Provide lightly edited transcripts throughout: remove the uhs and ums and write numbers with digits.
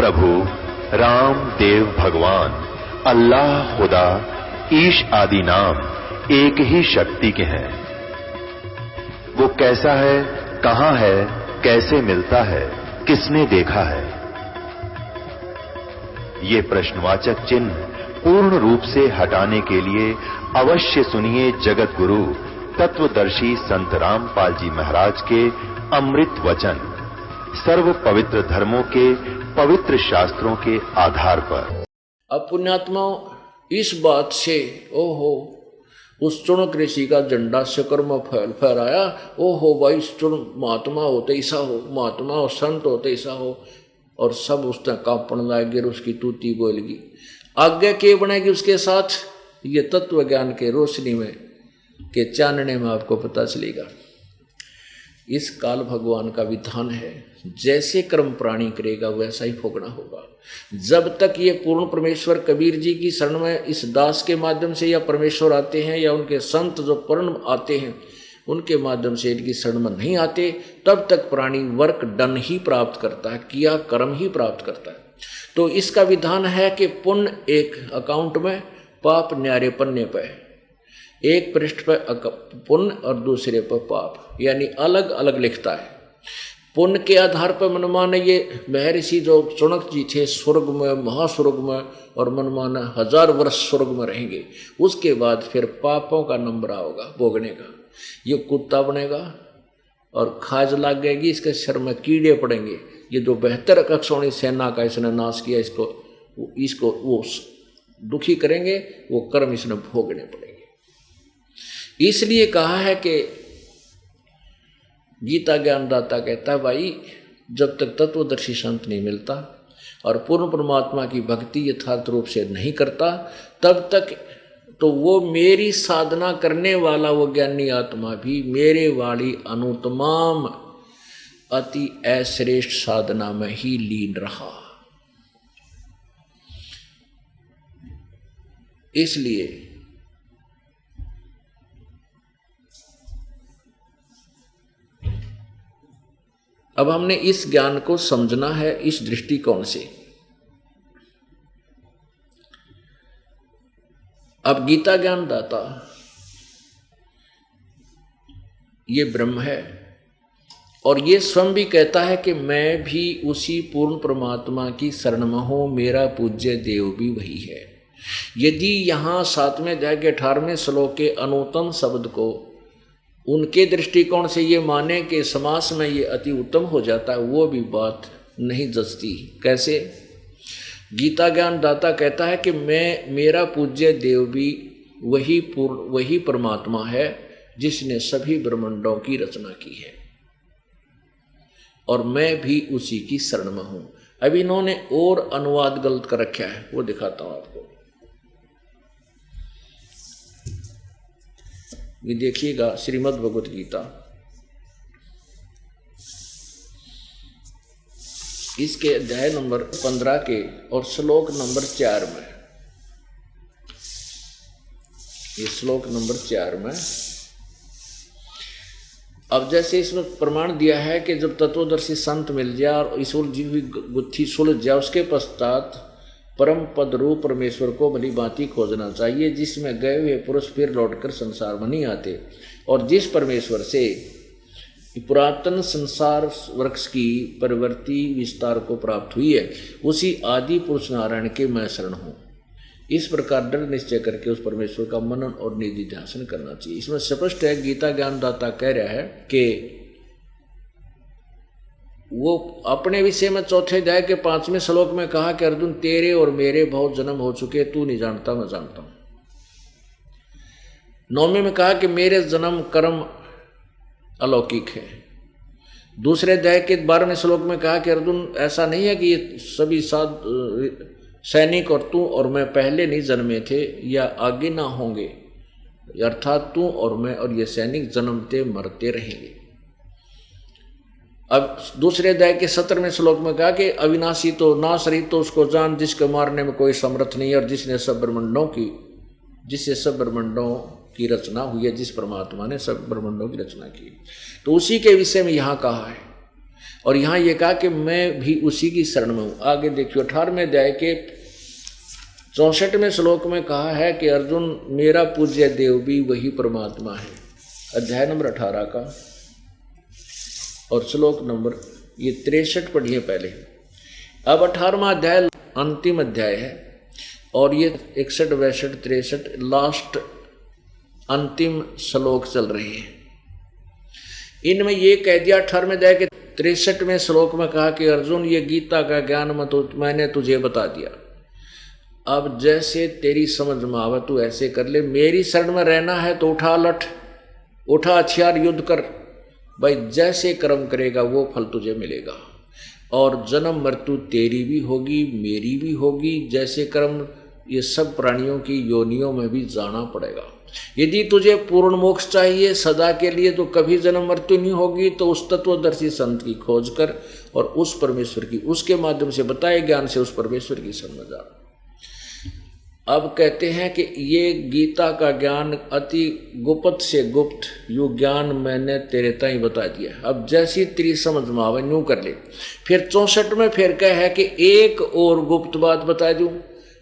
प्रभु राम देव भगवान अल्लाह खुदा ईश आदि नाम एक ही शक्ति के हैं। वो कैसा है, कहां है, कैसे मिलता है, किसने देखा है? ये प्रश्नवाचक चिन्ह पूर्ण रूप से हटाने के लिए अवश्य सुनिए जगत गुरु तत्वदर्शी संत रामपाल जी महाराज के अमृत वचन, सर्व पवित्र धर्मों के पवित्र शास्त्रों के आधार पर। अब पुण्यात्मा इस बात से ओहो उस चुनक ऋषि का झंडा शकर में फहराया, ओहो भाई महात्मा होते ऐसा हो, महात्मा और संत होते ऐसा हो, और सब उसने कांपण लाएगी और उसकी तूती बोलेगी। आज्ञा के बनेगी उसके साथ, ये तत्व ज्ञान के रोशनी में के चानने में आपको पता चलेगा। इस काल भगवान का विधान है, जैसे कर्म प्राणी करेगा वैसा ही भोगना होगा। जब तक ये पूर्ण परमेश्वर कबीर जी की शरण में इस दास के माध्यम से या परमेश्वर आते हैं या उनके संत जो पूर्ण आते हैं उनके माध्यम से इनकी शरण में नहीं आते, तब तक प्राणी वर्क डन ही प्राप्त करता है, किया कर्म ही प्राप्त करता है। तो इसका विधान है कि पुण्य एक अकाउंट में, पाप न्यारे पन्ने पर, एक पृष्ठ पर पुण्य और दूसरे पर पाप, यानी अलग अलग लिखता है। पुण्य के आधार पर मनमाने ये महर्षि जो चुनक जी थे स्वर्ग में, महास्वर्ग में, और मनमाना 1000 वर्ष स्वर्ग में रहेंगे। उसके बाद फिर पापों का नंबर आओगा भोगने का। ये कुत्ता बनेगा और खाज लग जाएगी, इसके सिर में कीड़े पड़ेंगे। ये जो 72 कक्षोणी सेना का इसने नाश किया, इसको वो दुखी करेंगे, वो कर्म इसने भोगने पड़ेंगे। इसलिए कहा है कि गीता ज्ञानदाता कहता है, भाई जब तक तत्वदर्शी संत नहीं मिलता और पूर्ण परमात्मा की भक्ति यथार्थ रूप से नहीं करता, तब तक तो वो मेरी साधना करने वाला वो ज्ञानी आत्मा भी मेरे वाली अनुतमाम अति अश्रेष्ठ साधना में ही लीन रहा। इसलिए अब हमने इस ज्ञान को समझना है इस दृष्टिकोण से। अब गीता ज्ञानदाता ये ब्रह्म है और ये स्वयं भी कहता है कि मैं भी उसी पूर्ण परमात्मा की शरण में हूं, मेरा पूज्य देव भी वही है। यदि यहाँ 7वें अध्याय के 18वें श्लोक के अनुत्तम शब्द को उनके दृष्टिकोण से ये माने कि समास में ये अति उत्तम हो जाता है, वो भी बात नहीं जचती। कैसे? गीता ज्ञान दाता कहता है कि मेरा पूज्य देव भी वही परमात्मा है जिसने सभी ब्रह्मांडों की रचना की है और मैं भी उसी की शरण में हूं। अब इन्होंने और अनुवाद गलत कर रखा है, वो दिखाता हूं आपको। ये देखिएगा श्रीमद् भगवत गीता, इसके अध्याय नंबर 15 के और श्लोक नंबर 4 में, ये श्लोक नंबर 4 में अब जैसे इसमें प्रमाण दिया है कि जब तत्वदर्शी संत मिल जाए और इस उलझी हुई गुत्थी सुलझ जाए, उसके पश्चात परम पद रूप परमेश्वर को भली भांति खोजना चाहिए, जिसमें गए हुए पुरुष फिर लौटकर संसार में नहीं आते और जिस परमेश्वर से पुरातन संसार वृक्ष की प्रवृत्ति विस्तार को प्राप्त हुई है, उसी आदि पुरुष नारायण के मैं शरण हूँ। इस प्रकार दृढ़ निश्चय करके उस परमेश्वर का मनन और निधि ध्यान करना चाहिए। इसमें स्पष्ट है, गीता ज्ञानदाता कह रहा है कि वो अपने विषय में 4थे अध्याय के 5वें श्लोक में कहा कि अर्जुन तेरे और मेरे बहुत जन्म हो चुके, तू नहीं जानता मैं जानता हूं। 9वें में कहा कि मेरे जन्म कर्म अलौकिक है। दूसरे अध्याय के 12वें श्लोक में कहा कि अर्जुन ऐसा नहीं है कि ये सभी सैनिक और तू और मैं पहले नहीं जन्मे थे या आगे ना होंगे, अर्थात तू और मैं और ये सैनिक जन्मते मरते रहेंगे। अब दूसरे अध्याय के 17वें श्लोक में कहा कि अविनाशी तो नाश रहित तो उसको जान जिसको मारने में कोई समर्थ नहीं है और जिससे सब ब्रह्मांडों की रचना हुई है, जिस परमात्मा ने सब ब्रह्मांडों की रचना की। तो उसी के विषय में यहाँ कहा है। और यहाँ ये कहा कि मैं भी उसी की शरण में हूँ। आगे देखिए 18वें अध्याय के 64वें श्लोक में कहा है कि अर्जुन मेरा पूज्य देव भी वही परमात्मा है। अध्याय नंबर 18 का और श्लोक नंबर ये 63 पढ़िए पहले। अब 18वां अध्याय अंतिम अध्याय है और ये 61, 62, 63 लास्ट अंतिम श्लोक चल रहे हैं। इनमें ये कह दिया 18वें अध्याय के 63वें श्लोक में कहा कि अर्जुन ये गीता का ज्ञान मैंने तुझे बता दिया, अब जैसे तेरी समझ में आवे तू ऐसे कर ले। मेरी शरण में रहना है तो उठा लठ, उठा हथियार, युद्ध कर भाई। जैसे कर्म करेगा वो फल तुझे मिलेगा और जन्म मृत्यु तेरी भी होगी मेरी भी होगी। जैसे कर्म ये सब प्राणियों की योनियों में भी जाना पड़ेगा। यदि तुझे पूर्ण मोक्ष चाहिए सदा के लिए तो कभी जन्म मृत्यु नहीं होगी, तो उस तत्वदर्शी संत की खोज कर और उस परमेश्वर की उसके माध्यम से बताए ज्ञान से उस परमेश्वर की शरण में जा। अब कहते हैं कि ये गीता का ज्ञान अति गुप्त से गुप्त यू ज्ञान मैंने तेरे ताई बता दिया। अब जैसी तेरी समझ में आवे यूं कर ले। फिर 64 में फिर कह है कि एक और गुप्त बात बता दूं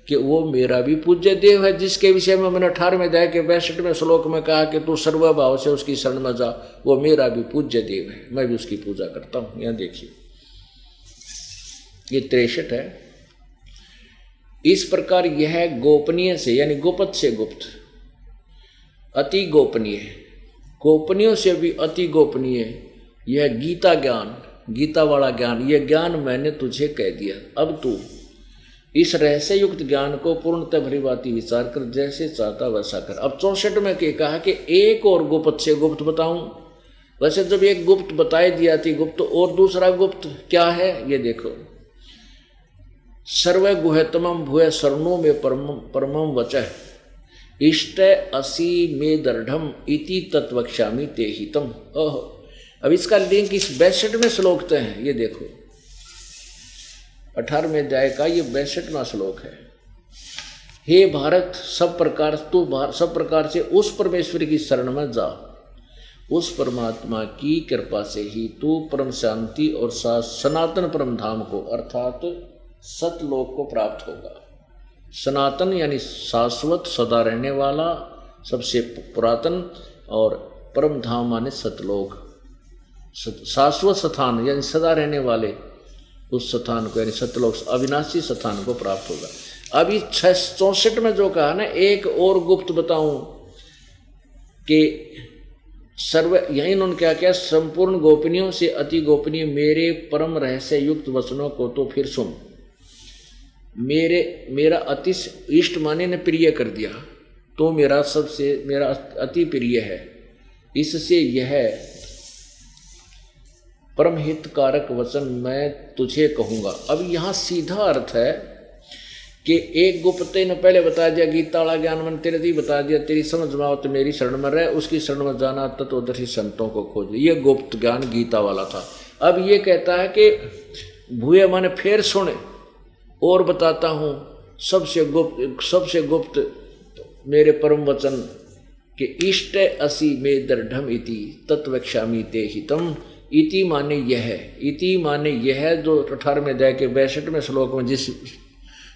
कि वो मेरा भी पूज्य देव है, जिसके विषय में मैंने 18वें अध्याय के 62वें श्लोक में कहा कि तू सर्वभाव से उसकी शरण में जा। वो मेरा भी पूज्य देव है, मैं भी उसकी पूजा करता हूं। यहां देखिए ये 63 है। इस प्रकार यह गोपनीय से यानी गुप्त से गुप्त, अति गोपनीय, गोपनीयों से भी अति गोपनीय यह गीता ज्ञान, गीता वाला ज्ञान, यह ज्ञान मैंने तुझे कह दिया। अब तू इस रहस्य युक्त ज्ञान को पूर्णतः भली भांति विचार कर, जैसे चाहता वैसा कर। अब 64 में कहा कि एक और गुप्त से गुप्त बताऊं। वैसे जब एक गुप्त बताई दिया थी गुप्त, और दूसरा गुप्त क्या है ये देखो। सर्व गुहतमम भूय शरणों में परमम वचः इष्ट असी में दृढ़म इति तत्वक्ष्यामि ते हितम। ओह, अब इसका लिंक इस 62वें श्लोक से है। ये देखो 18वें अध्याय का ये 62वां श्लोक है। हे भारत, सब प्रकार से उस परमेश्वर की शरण में जा। उस परमात्मा की कृपा से ही तू परम शांति और सनातन परम धाम को अर्थात सतलोक को प्राप्त होगा। सनातन यानी शाश्वत, सदा रहने वाला, सबसे पुरातन, और परम धाम माने सतलोक, शाश्वत स्थान यानी सदा रहने वाले उस स्थान को यानी सतलोक, अविनाशी स्थान को प्राप्त होगा। अभी 64 में जो कहा ना एक और गुप्त बताऊं कि सर्व, यही इन्होंने क्या किया, संपूर्ण गोपनीयों से अति गोपनीय मेरे परम रहस्य युक्त वचनों को तो फिर सुन। मेरा अति इष्ट माने ने प्रिय कर दिया, तो मेरा अति प्रिय है। इससे यह परम हितकारक वचन मैं तुझे कहूंगा। अब यहाँ सीधा अर्थ है कि एक गुप्ते ने पहले बता दिया, गीता वाला ज्ञान मैंने तेरे ही बता दिया, तेरी समझ में आओ तो मेरी शरण में रह, उसकी शरण में जाना तत्वदर्शी संतों को खोज। ये गुप्त ज्ञान गीता वाला था। अब ये कहता है कि भूये माने फिर सुने और बताता हूँ सबसे गुप्त मेरे परम वचन के इष्ट असी में दृढ़म इति तत्वक्ष्यामि ते हितम। इति माने यह, इति माने यह जो 18वें अध्याय के 62वें श्लोक में जिस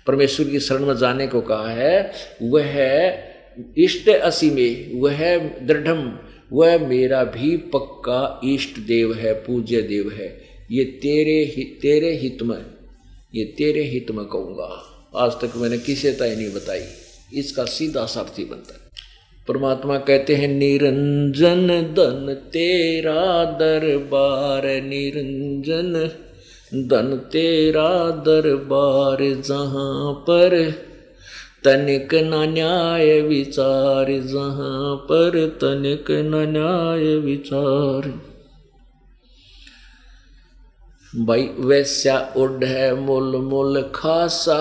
परमेश्वर की शरण में जाने को कहा है, वह इष्ट असी में, वह दृढ़म, वह मेरा भी पक्का इष्ट देव है, पूज्य देव है। ये तेरे हित में कहूँगा। आज तक मैंने किसी तय नहीं बताई, इसका सीधा सार्थी बनता है। परमात्मा कहते हैं निरंजन धन तेरा दरबार, निरंजन धन तेरा दरबार, जहाँ पर तनिक न न्याय विचार, जहाँ पर तनिक न न्याय विचार। भाई वैस्या उड है मुल मुल खासा,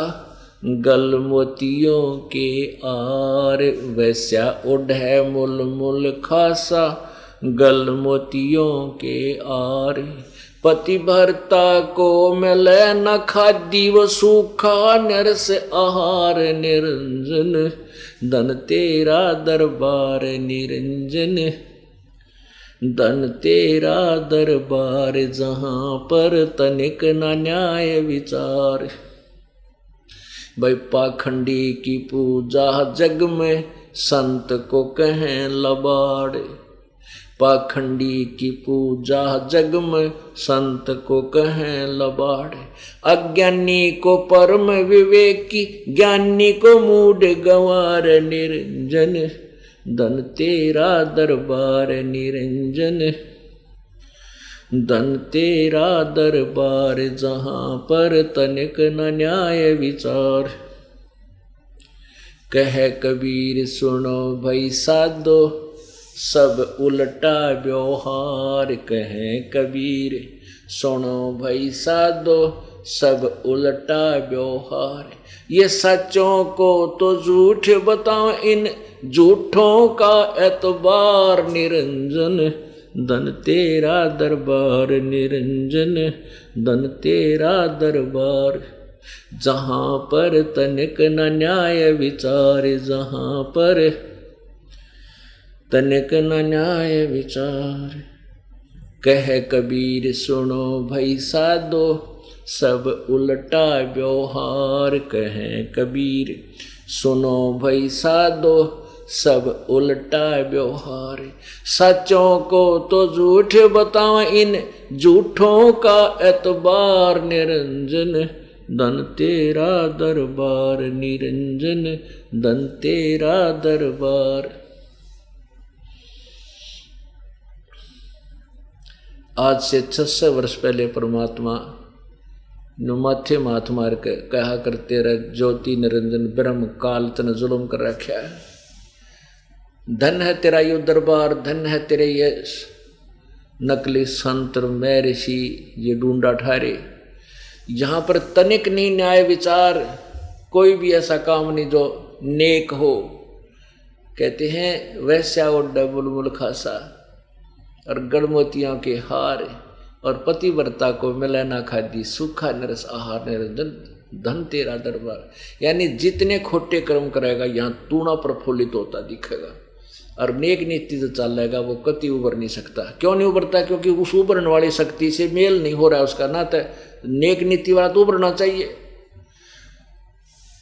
गल मोतियों के आर। वैस्या उड है मुल मुल खासा, गल मोतियों के आर। पति भरता को मिले न खादी व सूखा, नरस आहार निरंजन धन तेरा दरबार, निरंजन। धन तेरा दरबार जहां पर तनिक न न्याय विचार। भाई पाखंडी की पूजा जग में संत को कहें लबाड़। पाखंडी की पूजा जग में संत को कहें लबाड़। अज्ञानी को परम विवेकी, ज्ञानी को मूढ़ गंवार निरंजन। धन तेरा दरबार निरंजन, धन तेरा दरबार जहां पर तनिक न न्याय विचार। कह कबीर सुनो भाई साधो, सब उल्टा व्यवहार। कहे कबीर सुनो भाई साधो, सब उल्टा व्यवहार। ये सच्चों को तो झूठ बताओ, इन झूठों का एतबार निरंजन। धन तेरा दरबार निरंजन, धन तेरा दरबार जहां पर तनिक न न्याय विचार। जहां पर तनिक न न्याय विचार। कह कबीर सुनो भाई साधो, सब उल्टा व्यवहार। कहे कबीर सुनो भाई साधो, सब उल्टा व्यवहार। सच्चों को तो झूठ बताओ, इन झूठों का एतबार निरंजन। धन तेरा दरबार निरंजन, धन तेरा दरबार। आज से 600 वर्ष पहले परमात्मा माथे माथ मार के कहा करते रहे, ज्योति निरंजन ब्रह्म काल तन जुल्म कर रखा है। धन है तेरा यो दरबार, धन है तेरे ये नकली संत मैं ऋषि, ये ढूंढा ठारे। यहाँ पर तनिक नहीं न्याय विचार, कोई भी ऐसा काम नहीं जो नेक हो। कहते हैं वैश्या ओढ़ा बुलबुल खासा, और गड़मोतियों के हार, और पतिव्रता को मिले ना खादी, सूखा नरस आहार निरंजन। धन तेरा दरबार, यानी जितने खोटे कर्म करेगा यहाँ तूणा प्रफुल्लित होता दिखेगा, और नेक नीति जो चलेगा वो कति उबर नहीं सकता। क्यों नहीं उबरता? क्योंकि उस उबरने वाली शक्ति से मेल नहीं हो रहा है उसका। ना तो नेक नीति वाला तो उबरना चाहिए।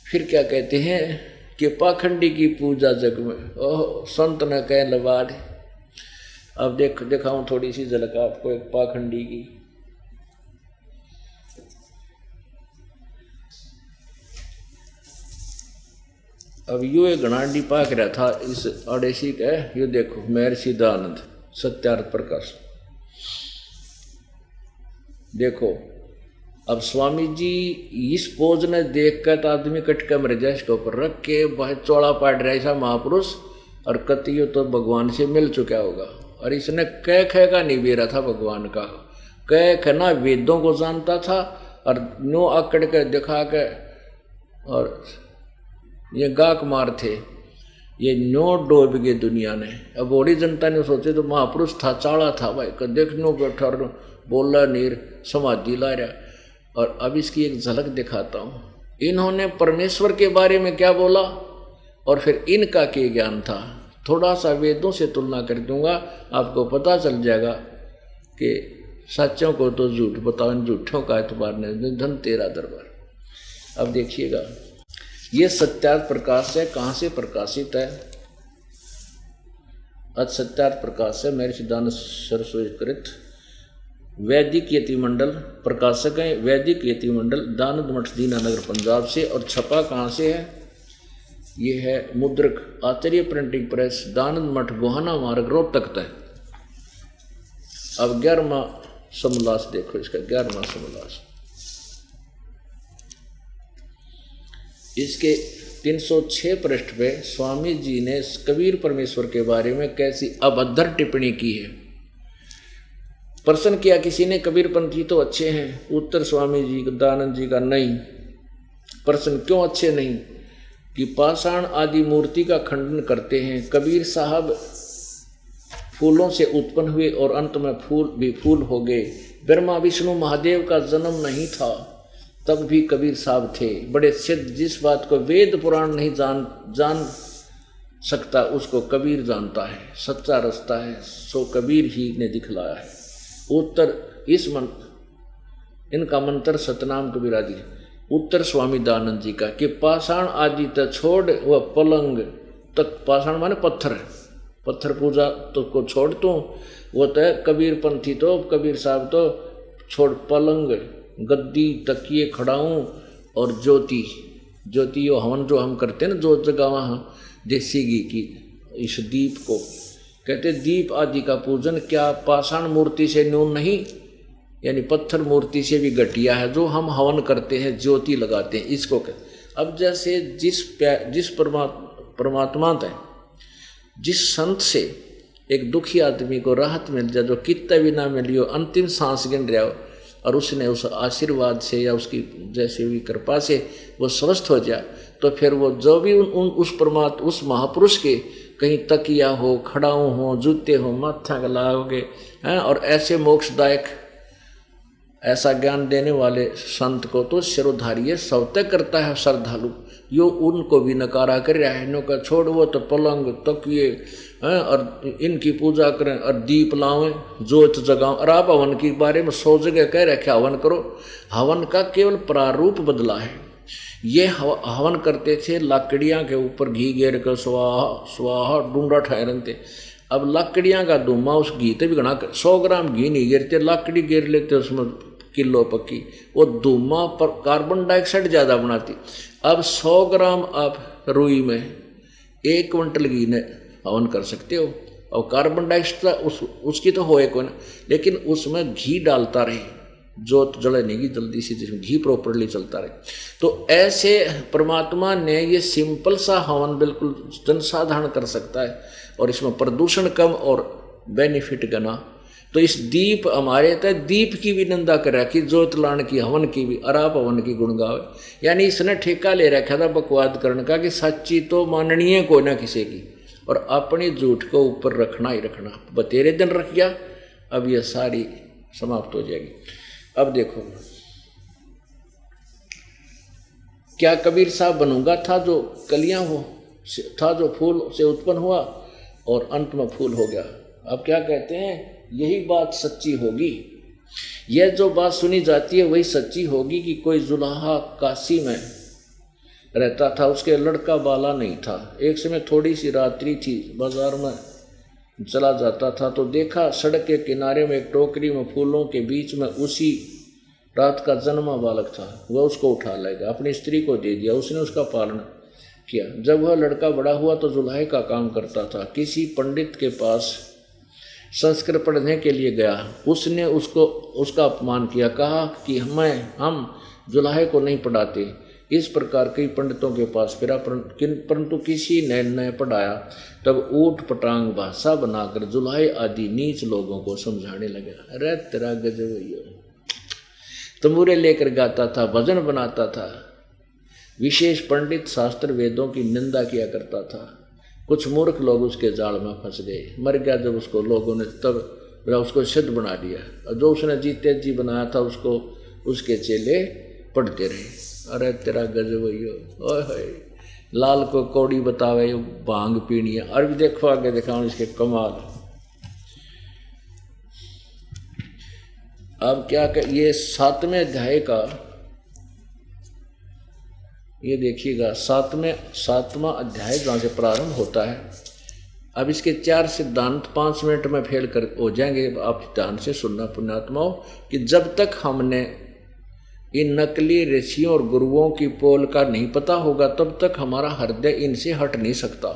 फिर क्या कहते हैं कि पाखंडी की पूजा जग में, ओह संत न कह लबाड़। अब दिखाऊं थोड़ी सी झलक आपको एक पाखंडी की। अब यो एक घनाडी पाक रहा था इस अड़ेसी का, यो देखो महर्षि दयानंद सत्यार्थ प्रकाश। देखो अब स्वामी जी इस पोज ने देख कर तो आदमी कटका मर जाए, इसके ऊपर रख के बहुत चौड़ा पाट रहा ऐसा महापुरुष, और कतियो तो भगवान से मिल चुका होगा। और इसने कह ख का नहीं बेरा था भगवान का, कह ख ना वेदों को जानता था, और नो आकड़ के दिखा के, और ये गाक मार थे, ये नो डूब गए दुनिया ने। अब बड़ी जनता ने सोचे तो महापुरुष था, चाड़ा था भाई, देखनो बैठा बोला नीर समाधि ला रहा। और अब इसकी एक झलक दिखाता हूँ। इन्होंने परमेश्वर के बारे में क्या बोला और फिर इनका क्या ज्ञान था, थोड़ा सा वेदों से तुलना कर दूंगा, आपको पता चल जाएगा कि सच्चों को तो झूठ बताओ, झूठों का एतबार नहीं, धन तेरा दरबार। अब देखिएगा ये सत्यार्थ प्रकाश है, कहाँ से प्रकाशित है? आज सत्यार्थ प्रकाश है महर्षि दयानंद सरस्वती कृत, वैदिक यतिमंडल प्रकाशक है, वैदिक यतिमंडल दयानंद मठ दीनानगर पंजाब से। और छपा कहाँ से है? ये है मुद्रक आचार्य प्रिंटिंग प्रेस, दयानंद मठ गोहाना मार्ग रोहतक तक। अब 11वां समोल्लास देखो, इसका 11वां समोल्लास, इसके 306 पृष्ठ पे स्वामी जी ने कबीर परमेश्वर के बारे में कैसी अभद्र टिप्पणी की है। प्रश्न किया किसी ने, कबीर पंथी तो अच्छे हैं? उत्तर स्वामी जी दयानंद जी का नहीं। प्रश्न क्यों अच्छे नहीं? कि पाषाण आदि मूर्ति का खंडन करते हैं। कबीर साहब फूलों से उत्पन्न हुए और अंत में फूल भी फूल हो गए। ब्रह्मा विष्णु महादेव का जन्म नहीं था तब भी कबीर साहब थे बड़े सिद्ध। जिस बात को वेद पुराण नहीं जान सकता उसको कबीर जानता है, सच्चा रास्ता है सो कबीर ही ने दिखलाया है। उत्तर इस इनका मंत्र सतनाम कबीराजी। उत्तर स्वामी दयानंद जी का कि पाषाण आदि त छोड़ वह पलंग तक, पाषाण माने पत्थर, पत्थर पूजा तो को छोड़ तू, वो तो कबीर पंथी तो कबीर साहब तो छोड़ पलंग गद्दी तकिए खड़ाऊं और ज्योति, ज्योति यो हवन जो हम करते हैं ना जोत जगह वहाँ देसी घी की, इस दीप को कहते दीप आदि का पूजन क्या पाषाण मूर्ति से न्यून नहीं, यानी पत्थर मूर्ति से भी घटिया है जो हम हवन करते हैं ज्योति लगाते हैं इसको कहते। अब जैसे जिस परमात्मा तय जिस संत से एक दुखी आदमी को राहत मिल जाए जो कितना भी ना मिलियो अंतिम सांस गिन रहा हो और उसने उस आशीर्वाद से या उसकी जैसे भी कृपा से वो स्वस्थ हो जाए, तो फिर वो जो भी उस महापुरुष के कहीं तकिया हो, खड़ाऊ हो, जूते हो, माथा गलाओगे हैं, और ऐसे मोक्षदायक ऐसा ज्ञान देने वाले संत को तो शिरोधार्य सवते करता है श्रद्धालु, यो उनको भी नकारा कर रहा है। इनों का छोड़ वो तो पलंग तकिए और इनकी पूजा करें और दीप लावें जोत जगाओ, और आप हवन के बारे में 100 जगह कह रखे हवन करो। हवन का केवल प्रारूप बदला है। ये हवन करते थे लकड़ियाँ के ऊपर घी गेर कर स्वाहा स्वाहा डूंडा ठहरते। अब लकड़ियाँ का धुआं उस घी ते भी घना 100 ग्राम घी नहीं गिरते, लकड़ी गिर लेते उसमें किलो पक्की, वो धुआं पर कार्बन डाइऑक्साइड ज़्यादा बनाती। अब 100 ग्राम आप रुई में 1 क्विंटल घी ने हवन कर सकते हो, और कार्बन डाइऑक्साइड उसकी तो होए कोई ना, लेकिन उसमें घी डालता रहे, जोत जले नहीं जल्दी से, जिसमें घी प्रॉपरली चलता रहे। तो ऐसे परमात्मा ने ये सिंपल सा हवन बिल्कुल जनसाधारण कर सकता है, और इसमें प्रदूषण कम और बेनिफिट गना। तो इस दीप हमारे तय दीप की भी निंदा कर रखी, जोत लान की, हवन की भी, और आप हवन की गुण गावे। यानी इसने ठेका ले रखा था बकवाद करने का कि सच्ची तो माननीय को ना किसी की, और अपनी झूठ को ऊपर रखना ही रखना। बतेरे दिन रख गया, अब यह सारी समाप्त हो जाएगी। अब देखो क्या कबीर साहब बनूंगा था जो कलियां हो, था जो फूल से उत्पन्न हुआ और अंत में फूल हो गया। अब क्या कहते हैं, यही बात सच्ची होगी। यह जो बात सुनी जाती है वही सच्ची होगी कि कोई जुलाहा काशी में रहता था, उसके लड़का बाला नहीं था। एक समय थोड़ी सी रात्रि थी, बाजार में चला जाता था तो देखा सड़क के किनारे में एक टोकरी में फूलों के बीच में उसी रात का जन्मा बालक था। वह उसको उठा लेगा, अपनी स्त्री को दे दिया, उसने उसका पालन किया। जब वह लड़का बड़ा हुआ तो जुलाहे का काम करता था। किसी पंडित के पास संस्कृत पढ़ने के लिए गया, उसने उसका अपमान किया, कहा कि हम जुलाहे को नहीं पढ़ाते। इस प्रकार कई पंडितों के पास फिरा, परंतु किसी ने न पढ़ाया। तब ऊट पटांग भाषा बनाकर जुलाहे आदि नीच लोगों को समझाने लगा। अरे तेरा गजब, तंबूरे लेकर गाता था, भजन बनाता था। विशेष पंडित शास्त्र वेदों की निंदा किया करता था। कुछ मूर्ख लोग उसके जाल में फंस गए, मर गया जब उसको लोगों ने, तब उसको सिद्ध बना दिया। और जो उसने जीते जी बनाया था उसको उसके चेले पढ़ते रहे। अरे तेरा गजब ओए लाल को कौड़ी बतावे भांग पीनी है। और भी देखो आगे दिखाऊं इसके कमाल। अब क्या ये 7वें अध्याय का, ये देखिएगा 7वां अध्याय जहाँ से प्रारंभ होता है। अब इसके 4 सिद्धांत 5 मिनट में फेल कर हो जाएंगे। आप ध्यान से सुनना पुण्यात्माओं, कि जब तक हमने इन नकली ऋषियों और गुरुओं की पोल का नहीं पता होगा तब तक हमारा हृदय इनसे हट नहीं सकता।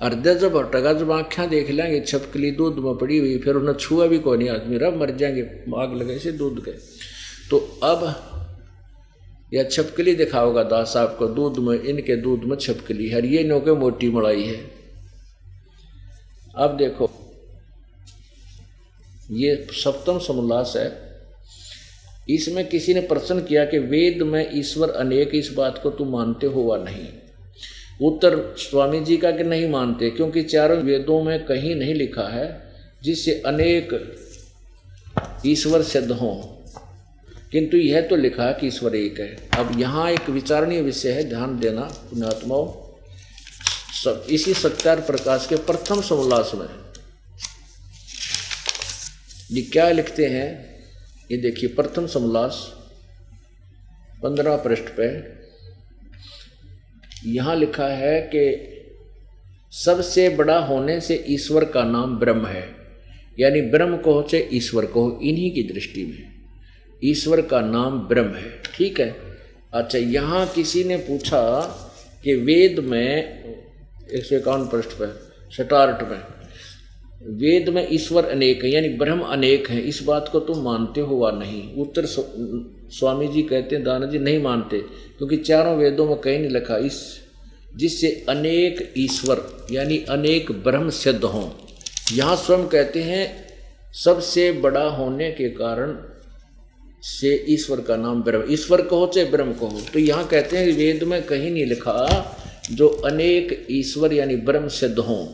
हृदय जब हटेगा, जब आँखें देख लेंगे छपकली दूध में पड़ी हुई, फिर उन्हें छुआ भी कोई नहीं, आदमी रब मर जाएंगे, आग लगे से दूध के। तो अब यह छपकली दिखाओगा दास साहब को, दूध में, इनके दूध में छपकली है, ये नो के मोटी मलाई है। अब देखो ये 7वां समोल्लास है। इसमें किसी ने प्रश्न किया कि वेद में ईश्वर अनेक, इस बात को तुम मानते हो वा नहीं? उत्तर स्वामी जी का कि नहीं मानते, क्योंकि चारों वेदों में कहीं नहीं लिखा है जिससे अनेक ईश्वर सिद्ध हों, किंतु यह तो लिखा है कि ईश्वर एक है। अब यहाँ एक विचारणीय विषय है, ध्यान देना पुण्यात्माओं। सब इसी सत्यार प्रकाश के प्रथम समोल्लास में ये क्या लिखते हैं, ये देखिए प्रथम समोल्लास 15 पृष्ठ पे यहां लिखा है कि सबसे बड़ा होने से ईश्वर का नाम ब्रह्म है, यानी ब्रह्म को हो चाहे ईश्वर को हो, इन्हीं की दृष्टि में ईश्वर का नाम ब्रह्म है। ठीक है। अच्छा, यहां किसी ने पूछा कि वेद में 151 पृष्ठ पर शटार्ट में वेद में ईश्वर अनेक है, यानी ब्रह्म अनेक है, इस बात को तुम मानते हो वा नहीं? उत्तर स्वामी जी कहते हैं दाना जी नहीं मानते, क्योंकि चारों वेदों में कहीं नहीं लिखा इस जिससे अनेक ईश्वर यानी अनेक ब्रह्म सिद्ध हों। यहाँ स्वयं कहते हैं सबसे बड़ा होने के कारण से ईश्वर का नाम ब्रह्म, ईश्वर को हो चाहे ब्रह्म को हो। तो यहाँ कहते हैं वेद में कहीं नहीं लिखा जो अनेक ईश्वर यानी ब्रह्म सिद्ध हों,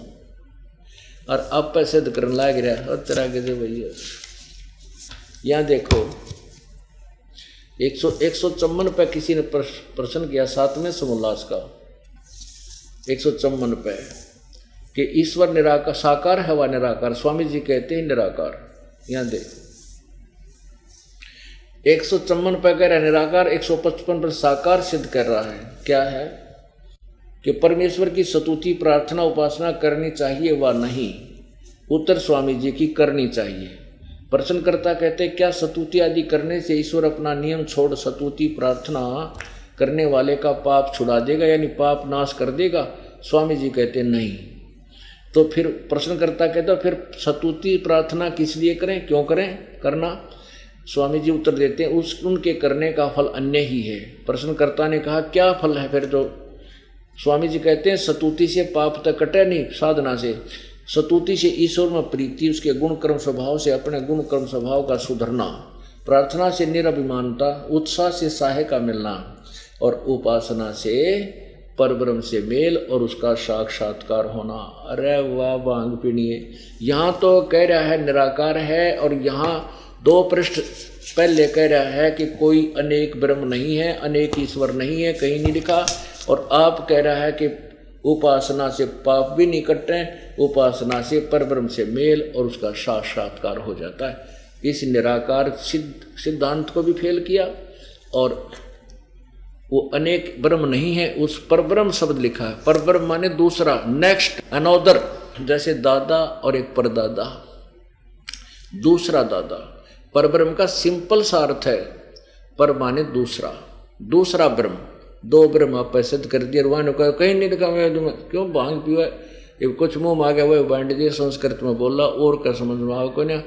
और अब पे सिद्ध करने लग रहा है तरह के भैया। यहाँ देखो 154 पे किसी ने प्रश्न किया 7वें समोल्लास का 154 पे कि ईश्वर निराकार साकार है व निराकार? स्वामी जी कहते हैं निराकार। यहाँ देखो 154 पे कह रहा है निराकार, 155 पर साकार सिद्ध कर रहा है। क्या है कि परमेश्वर की स्तुति प्रार्थना उपासना करनी चाहिए व नहीं? उत्तर स्वामी जी की करनी चाहिए। प्रश्नकर्ता कहते हैं क्या स्तुति आदि करने से ईश्वर अपना नियम छोड़ स्तुति प्रार्थना करने वाले का पाप छुड़ा देगा, यानी पाप नाश कर देगा? स्वामी जी कहते हैं नहीं। तो फिर प्रश्नकर्ता कहते हैं फिर स्तुति प्रार्थना किस लिए करें, क्यों करें करना? स्वामी जी उत्तर देते हैं उनके करने का फल अन्य ही है। प्रश्नकर्ता ने कहा क्या फल है फिर? तो स्वामी जी कहते हैं स्तुति से पाप तक कटे नहीं, साधना से। स्तुति से ईश्वर में प्रीति, उसके गुण कर्म स्वभाव से अपने गुण कर्म स्वभाव का सुधरना, प्रार्थना से निरभिमानता, उत्साह से सहाय का मिलना, और उपासना से परब्रह्म से मेल और उसका साक्षात्कार होना। अरे वाह भांग पीनिए। यहाँ तो कह रहा है निराकार है, और यहाँ 2 पृष्ठ पहले कह रहा है कि कोई अनेक ब्रह्म नहीं है, अनेक ईश्वर नहीं है, कहीं नहीं लिखा। और आप कह रहा है कि उपासना से पाप भी नहीं कटते, उपासना से परब्रह्म से मेल और उसका साक्षात्कार हो जाता है। इस निराकार सिद्धांत को भी फेल किया, और वो अनेक ब्रह्म नहीं है उस परब्रह्म शब्द लिखा है। परब्रह्म माने दूसरा, नेक्स्ट, अनोदर, जैसे दादा और एक परदादा, दूसरा दादा। परब्रह्म का सिंपल सा अर्थ है पर माने दूसरा, दूसरा ब्रह्म। 2 ब्रह्म आप सिद्ध कर दिए, रुआन कहीं नहीं लिखा। मैं क्यों भांग पियो है, कुछ मुंह मांगे वो बांट दिए, संस्कृत में बोला और क्या समझ में आओ को ना।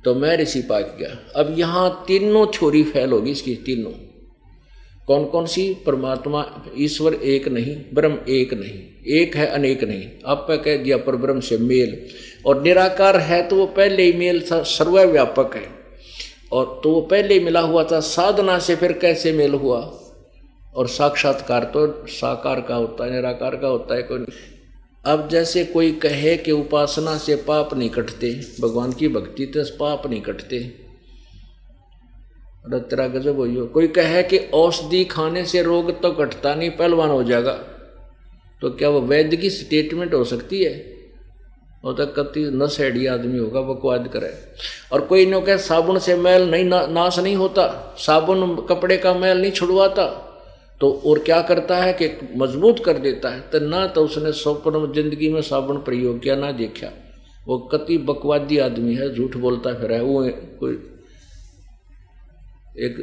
तो मैं ऋषि पाक गया। अब यहाँ तीनों छोरी फैल होगी इसकी, तीनों कौन कौन सी? परमात्मा ईश्वर एक नहीं, ब्रह्म एक नहीं, एक है अनेक नहीं। आप पे कह दिया पर ब्रह्म से मेल, और निराकार है तो वो पहले ही मेल था, सर्वव्यापक है, और तो वो पहले ही मिला हुआ था। साधना से फिर कैसे मेल हुआ? और साक्षात्कार तो साकार का होता है, निराकार का होता है कोई। अब जैसे कोई कहे कि उपासना से पाप नहीं कटते, भगवान की भक्ति तो पाप नहीं कटते, रतरा गजब हो। कोई कहे कि औषधि खाने से रोग तो कटता नहीं, पहलवान हो जाएगा, तो क्या वो वैद्य की स्टेटमेंट हो सकती है? वो तो कति नशेड़ी आदमी होगा, बकवाद करे। और कोई न कहे साबुन से मैल नहीं नाश नहीं होता, साबुन कपड़े का मैल नहीं छुड़वाता, तो और क्या करता है कि मजबूत कर देता है। तो ना तो उसने स्वप्न जिंदगी में साबुन प्रयोग किया, ना देखा। वो कति बकवादी आदमी है, झूठ बोलता फिर है। वो कोई एक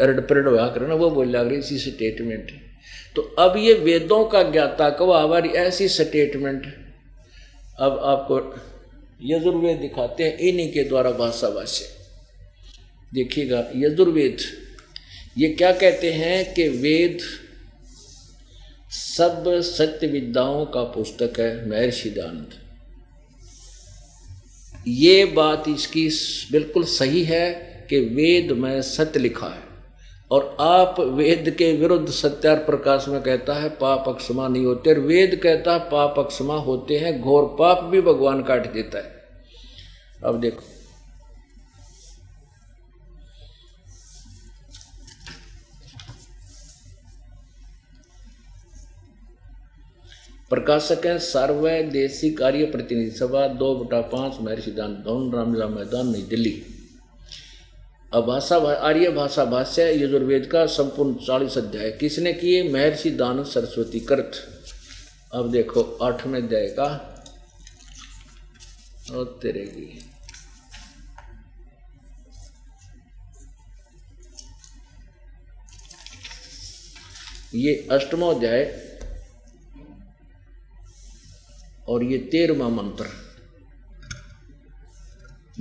एरड पेरड हुआ करे ना, वो बोल लग रही इसी स्टेटमेंट है। तो अब ये वेदों का ज्ञाता कब हमारी ऐसी स्टेटमेंट। अब आपको यजुर्वेद दिखाते हैं, इन्हीं के द्वारा भाषा भाष्य देखिएगा। यजुर्वेद ये क्या कहते हैं कि वेद सब सत्य विद्याओं का पुस्तक है, महर्षि दयानंद। ये बात इसकी बिल्कुल सही है कि वेद में सत्य लिखा है, और आप वेद के विरुद्ध सत्यार प्रकाश में कहता है पाप अक्षमा नहीं होते, और वेद कहता है पाप अक्षमा होते हैं, घोर पाप भी भगवान काट देता है। अब देखो प्रकाशक हैं सार्वदेशी कार्य प्रतिनिधि सभा 2/5 महर्षि दानंद भवन रामलीला मैदान नई दिल्ली। अब आर्य भाषा भाष्य यजुर्वेद का संपूर्ण 40 अध्याय किसने किए? महर्षि दानंद सरस्वती कृत। अब देखो 8वें अध्याय का और तेरे की ये 8वां अध्याय और ये 13वां मंत्र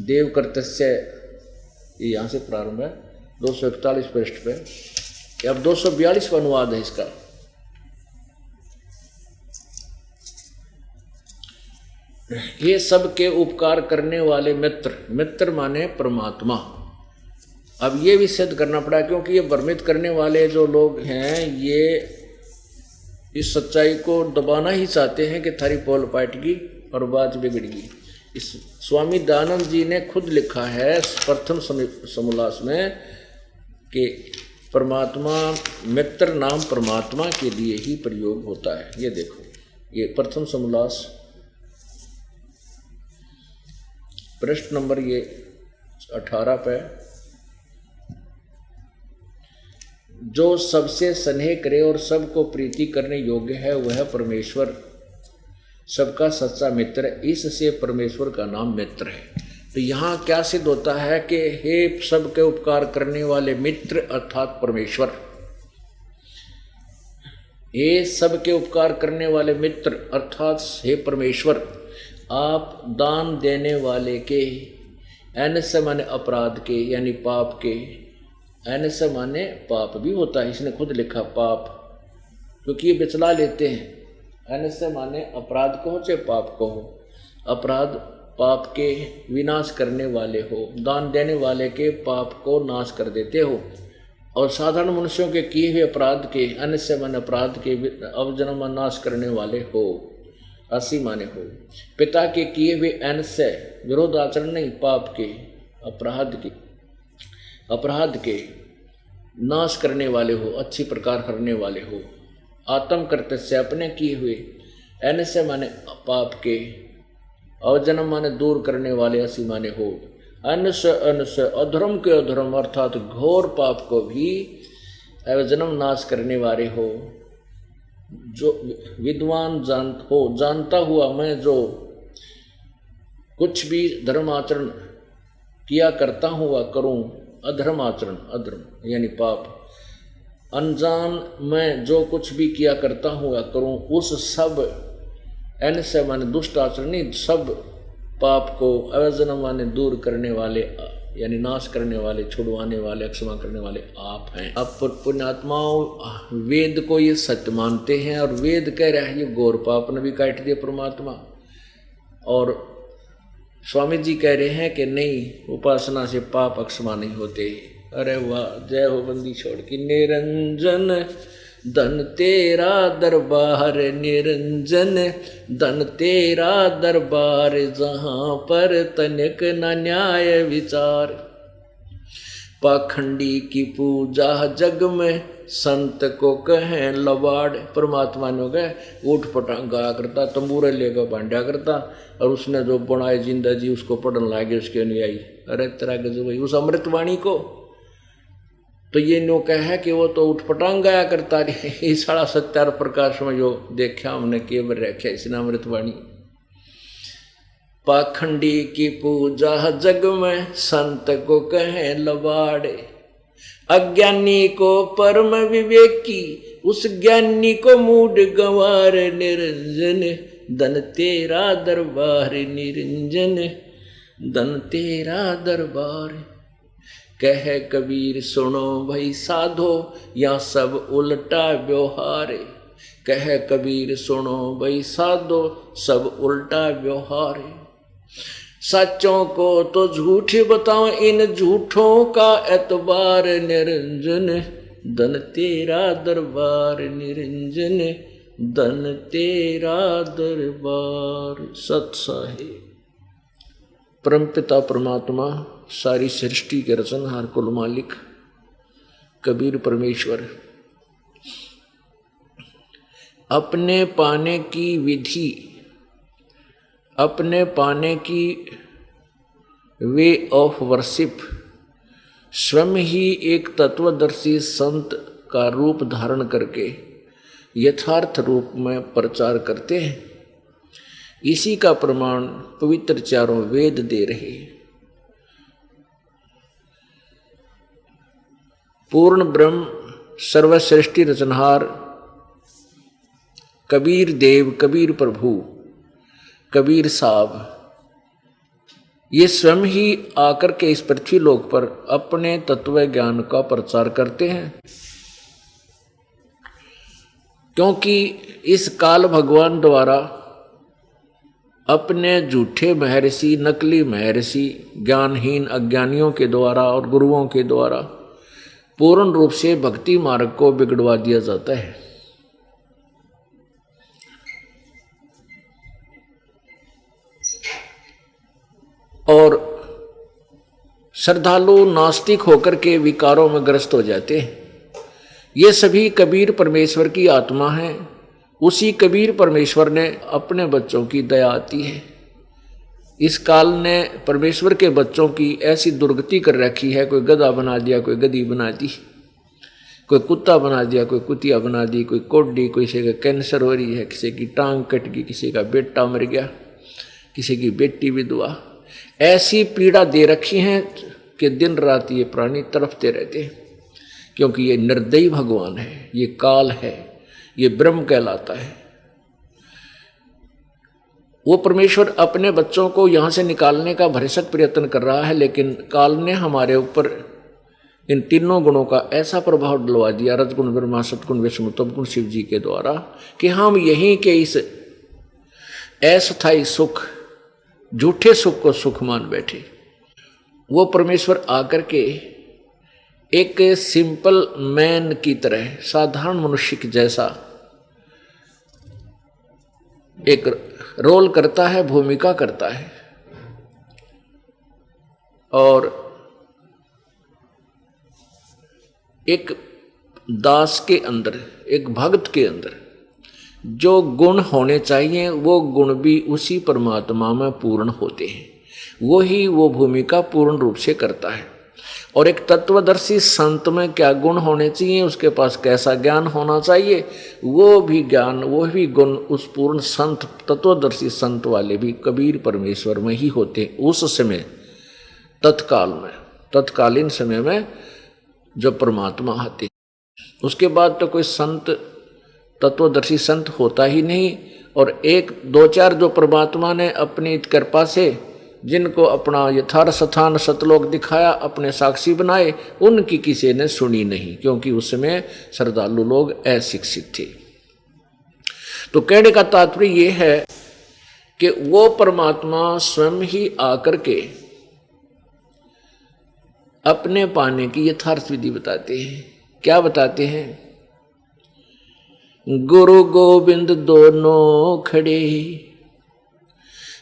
देव कर्तस्य, ये यहां से प्रारंभ है 241 पृष्ठ पे। अब 242 अनुवाद है इसका। ये सबके उपकार करने वाले मित्र, मित्र माने परमात्मा। अब ये भी सिद्ध करना पड़ा क्योंकि ये भ्रमित करने वाले जो लोग हैं ये इस सच्चाई को दबाना ही चाहते हैं कि थारी पोल पाटेगी और बात बिगड़ेगी। इस स्वामी दयानंद जी ने खुद लिखा है प्रथम समोल्लास में कि परमात्मा, मित्र नाम परमात्मा के लिए ही प्रयोग होता है। ये देखो ये प्रथम समोल्लास पृष्ठ नंबर ये 18 पे, जो सबसे स्नेह करे और सबको प्रीति करने योग्य है वह परमेश्वर सबका सच्चा मित्र है, इससे परमेश्वर का नाम मित्र है। तो यहाँ क्या सिद्ध होता है कि हे सबके उपकार करने वाले मित्र अर्थात परमेश्वर, हे सबके उपकार करने वाले मित्र अर्थात हे परमेश्वर, आप दान देने वाले के, एन से माने अपराध के यानी पाप के, एन से माने पाप भी होता है, इसने खुद लिखा पाप, क्योंकि ये बिचला लेते हैं। एन से माने अपराध को हो चाहे पाप को हो, अपराध पाप के विनाश करने वाले हो, दान देने वाले के पाप को नाश कर देते हो, और साधारण मनुष्यों के किए हुए अपराध के, एन से माने अपराध के अवजन्म नाश करने वाले हो, असी माने हो। पिता के किए हुए एन से विरोध आचरण नहीं, पाप के, अपराध के नाश करने वाले हो, अच्छी प्रकार करने वाले हो। आत्म कर्तव्य अपने किए हुए, एन से माने पाप के, अवजन्म माने दूर करने वाले, असी माने हो। अन से अधर्म के अधर्म अर्थात घोर पाप को भी अवजन्म नाश करने वाले हो। जो विद्वान जानता हुआ मैं जो कुछ भी धर्म आचरण किया करता हुआ करूं, अधर्म आचरण, अधर्म यानी पाप, अनजान मैं जो कुछ भी किया करता हुआ करूं, उस सब एन से माने दुष्ट आचरण, सब पाप को अवजन्म माने दूर करने वाले यानी नाश करने वाले, छुड़वाने वाले, क्षमा करने वाले आप हैं। अब पुण्यात्माओं वेद को ये सत्य मानते हैं और वेद कह रहा है ये घोर पाप ने भी काट दिया परमात्मा, और स्वामी जी कह रहे हैं कि नहीं उपासना से पाप अक्षमा नहीं होते। अरे वाह, जय हो बंदी छोड़ की। निरंजन धन तेरा दरबार, निरंजन धन तेरा दरबार, जहां पर तनिक न न्याय विचार। पाखंडी की पूजा जग में, संत को कहें लबाड़। परमात्मा ने हो गए ऊट पटांग गाया करता, तंबूरे लेकर बांधा करता, और उसने जो बनाए जिंदा जी उसको पढ़ने लगे उसके अनुयायी। अरे तेरा गजब भाई उस अमृतवाणी को तो ये नो कह है कि वो तो उठपटांग गाया करता रही। साढ़ा 70 प्रकाश में जो देखा हमने केवल रखा इसने अमृतवाणी। पाखंडी की पूजा जग में, संत को कहें लबाड़े। अज्ञानी को परम विवेकी, उस ज्ञानी को मूड गंवार। निरंजन धन तेरा दरबार, निरंजन धन तेरा दरबार। कह कबीर सुनो भाई साधो, या सब उल्टा व्यवहार। कह कबीर सुनो भाई साधो, सब उल्टा व्यवहार। सच्चों को तो झूठ बताओ, इन झूठों का एतबार। निरंजन धन तेरा दरबार, निरंजन धन तेरा दरबार। सत साहिब परमपिता परमात्मा, सारी सृष्टि के रचनहार, कुल मालिक कबीर परमेश्वर, अपने पाने की विधि, अपने पाने की वे ऑफ वर्शिप स्वयं ही एक तत्वदर्शी संत का रूप धारण करके यथार्थ रूप में प्रचार करते हैं। इसी का प्रमाण पवित्र चारों वेद दे रहे हैं। पूर्ण ब्रह्म सर्वश्रेष्ठी रचनहार कबीर देव, कबीर प्रभु, कबीर साहब, ये स्वयं ही आकर के इस पृथ्वी लोक पर अपने तत्व ज्ञान का प्रचार करते हैं। क्योंकि इस काल भगवान द्वारा अपने झूठे महर्षि, नकली महर्षि, ज्ञानहीन अज्ञानियों के द्वारा और गुरुओं के द्वारा पूर्ण रूप से भक्ति मार्ग को बिगड़वा दिया जाता है। और श्रद्धालु नास्तिक होकर के विकारों में ग्रस्त हो जाते हैं। ये सभी कबीर परमेश्वर की आत्मा है। उसी कबीर परमेश्वर ने अपने बच्चों की दया आती है। इस काल ने परमेश्वर के बच्चों की ऐसी दुर्गति कर रखी है, कोई गधा बना दिया, कोई गधी बना दी, कोई कुत्ता बना दिया, कोई कुतिया बना दी, कोई कोड्डी, किसी का कैंसर हो रही है, किसी की टांग कट गई, किसी का बेटा मर गया, किसी की बेटी विधवा। ऐसी पीड़ा दे रखी है कि दिन रात ये प्राणी तड़पते रहते हैं। क्योंकि ये निर्दयी भगवान है, ये काल है, ये ब्रह्म कहलाता है। वो परमेश्वर अपने बच्चों को यहाँ से निकालने का भरसक प्रयत्न कर रहा है, लेकिन काल ने हमारे ऊपर इन तीनों गुणों का ऐसा प्रभाव डलवा दिया, रजगुण ब्रह्मा, सतगुण विष्णु, तमगुण शिव जी के द्वारा, कि हम यहीं के इस अस्थायी सुख, झूठे सुख को सुख मान बैठे। वो परमेश्वर आकर के एक सिंपल मैन की तरह, साधारण मनुष्य के जैसा एक रोल करता है, भूमिका करता है। और एक दास के अंदर, एक भक्त के अंदर जो गुण होने चाहिए, वो गुण भी उसी परमात्मा में पूर्ण होते हैं। वही वो भूमिका पूर्ण रूप से करता है। और एक तत्वदर्शी संत में क्या गुण होने चाहिए, उसके पास कैसा ज्ञान होना चाहिए, वो भी ज्ञान, वो भी गुण उस पूर्ण संत, तत्वदर्शी संत वाले भी कबीर परमेश्वर में ही होते हैं। उस समय तत्काल में, तत्कालीन समय में जो परमात्मा आते, उसके बाद तो कोई संत, तत्वदर्शी संत होता ही नहीं। और एक दो चार जो परमात्मा ने अपनी कृपा से जिनको अपना यथार्थ स्थान सतलोक दिखाया, अपने साक्षी बनाए, उनकी किसी ने सुनी नहीं, क्योंकि उस समय श्रद्धालु लोग अशिक्षित थे। तो कहने का तात्पर्य ये है कि वो परमात्मा स्वयं ही आकर के अपने पाने की यथार्थ विधि बताते हैं। क्या बताते हैं? गुरु गोविंद दोनों खड़े,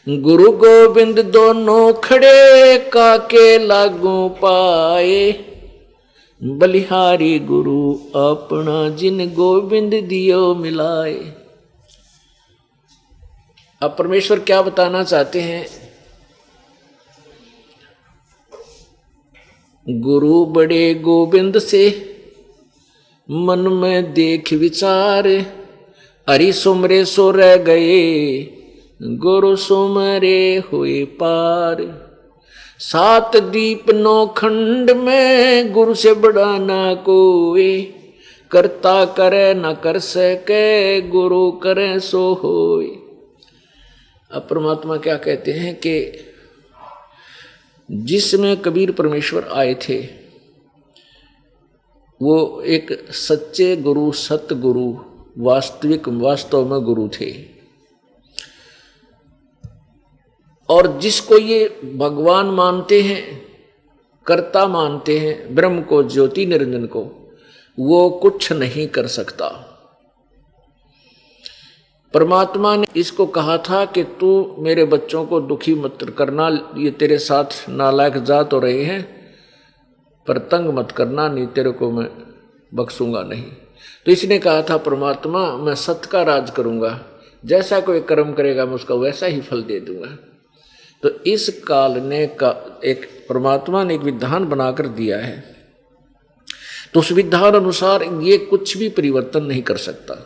गुरु गोविंद दोनों खड़े, काके लागू पाए, बलिहारी गुरु अपना जिन गोविंद दियो मिलाए। अब परमेश्वर क्या बताना चाहते हैं? गुरु बड़े गोविंद से मन में देख विचार, हरि सुमरे सो रह गए, गुरु सुमरे हुए पार। सात दीप नौ खंड में गुरु से बड़ा ना कोई, करता करे न कर सके, गुरु करे सो होए। अब परमात्मा क्या कहते हैं कि जिसमें कबीर परमेश्वर आए थे, वो एक सच्चे गुरु, सतगुरु, वास्तव में गुरु थे। और जिसको ये भगवान मानते हैं, कर्ता मानते हैं, ब्रह्म को, ज्योति निरंजन को, वो कुछ नहीं कर सकता। परमात्मा ने इसको कहा था कि तू मेरे बच्चों को दुखी मत करना, ये तेरे साथ नालायक जात हो रहे हैं, पर तंग मत करना, नहीं तेरे को मैं बख्शूंगा नहीं। तो इसने कहा था परमात्मा मैं सत्य का राज करूंगा, जैसा कोई कर्म करेगा मैं उसका वैसा ही फल दे दूंगा। तो इस काल ने का एक परमात्मा ने एक विधान बनाकर दिया है, तो उस विधान अनुसार ये कुछ भी परिवर्तन नहीं कर सकता।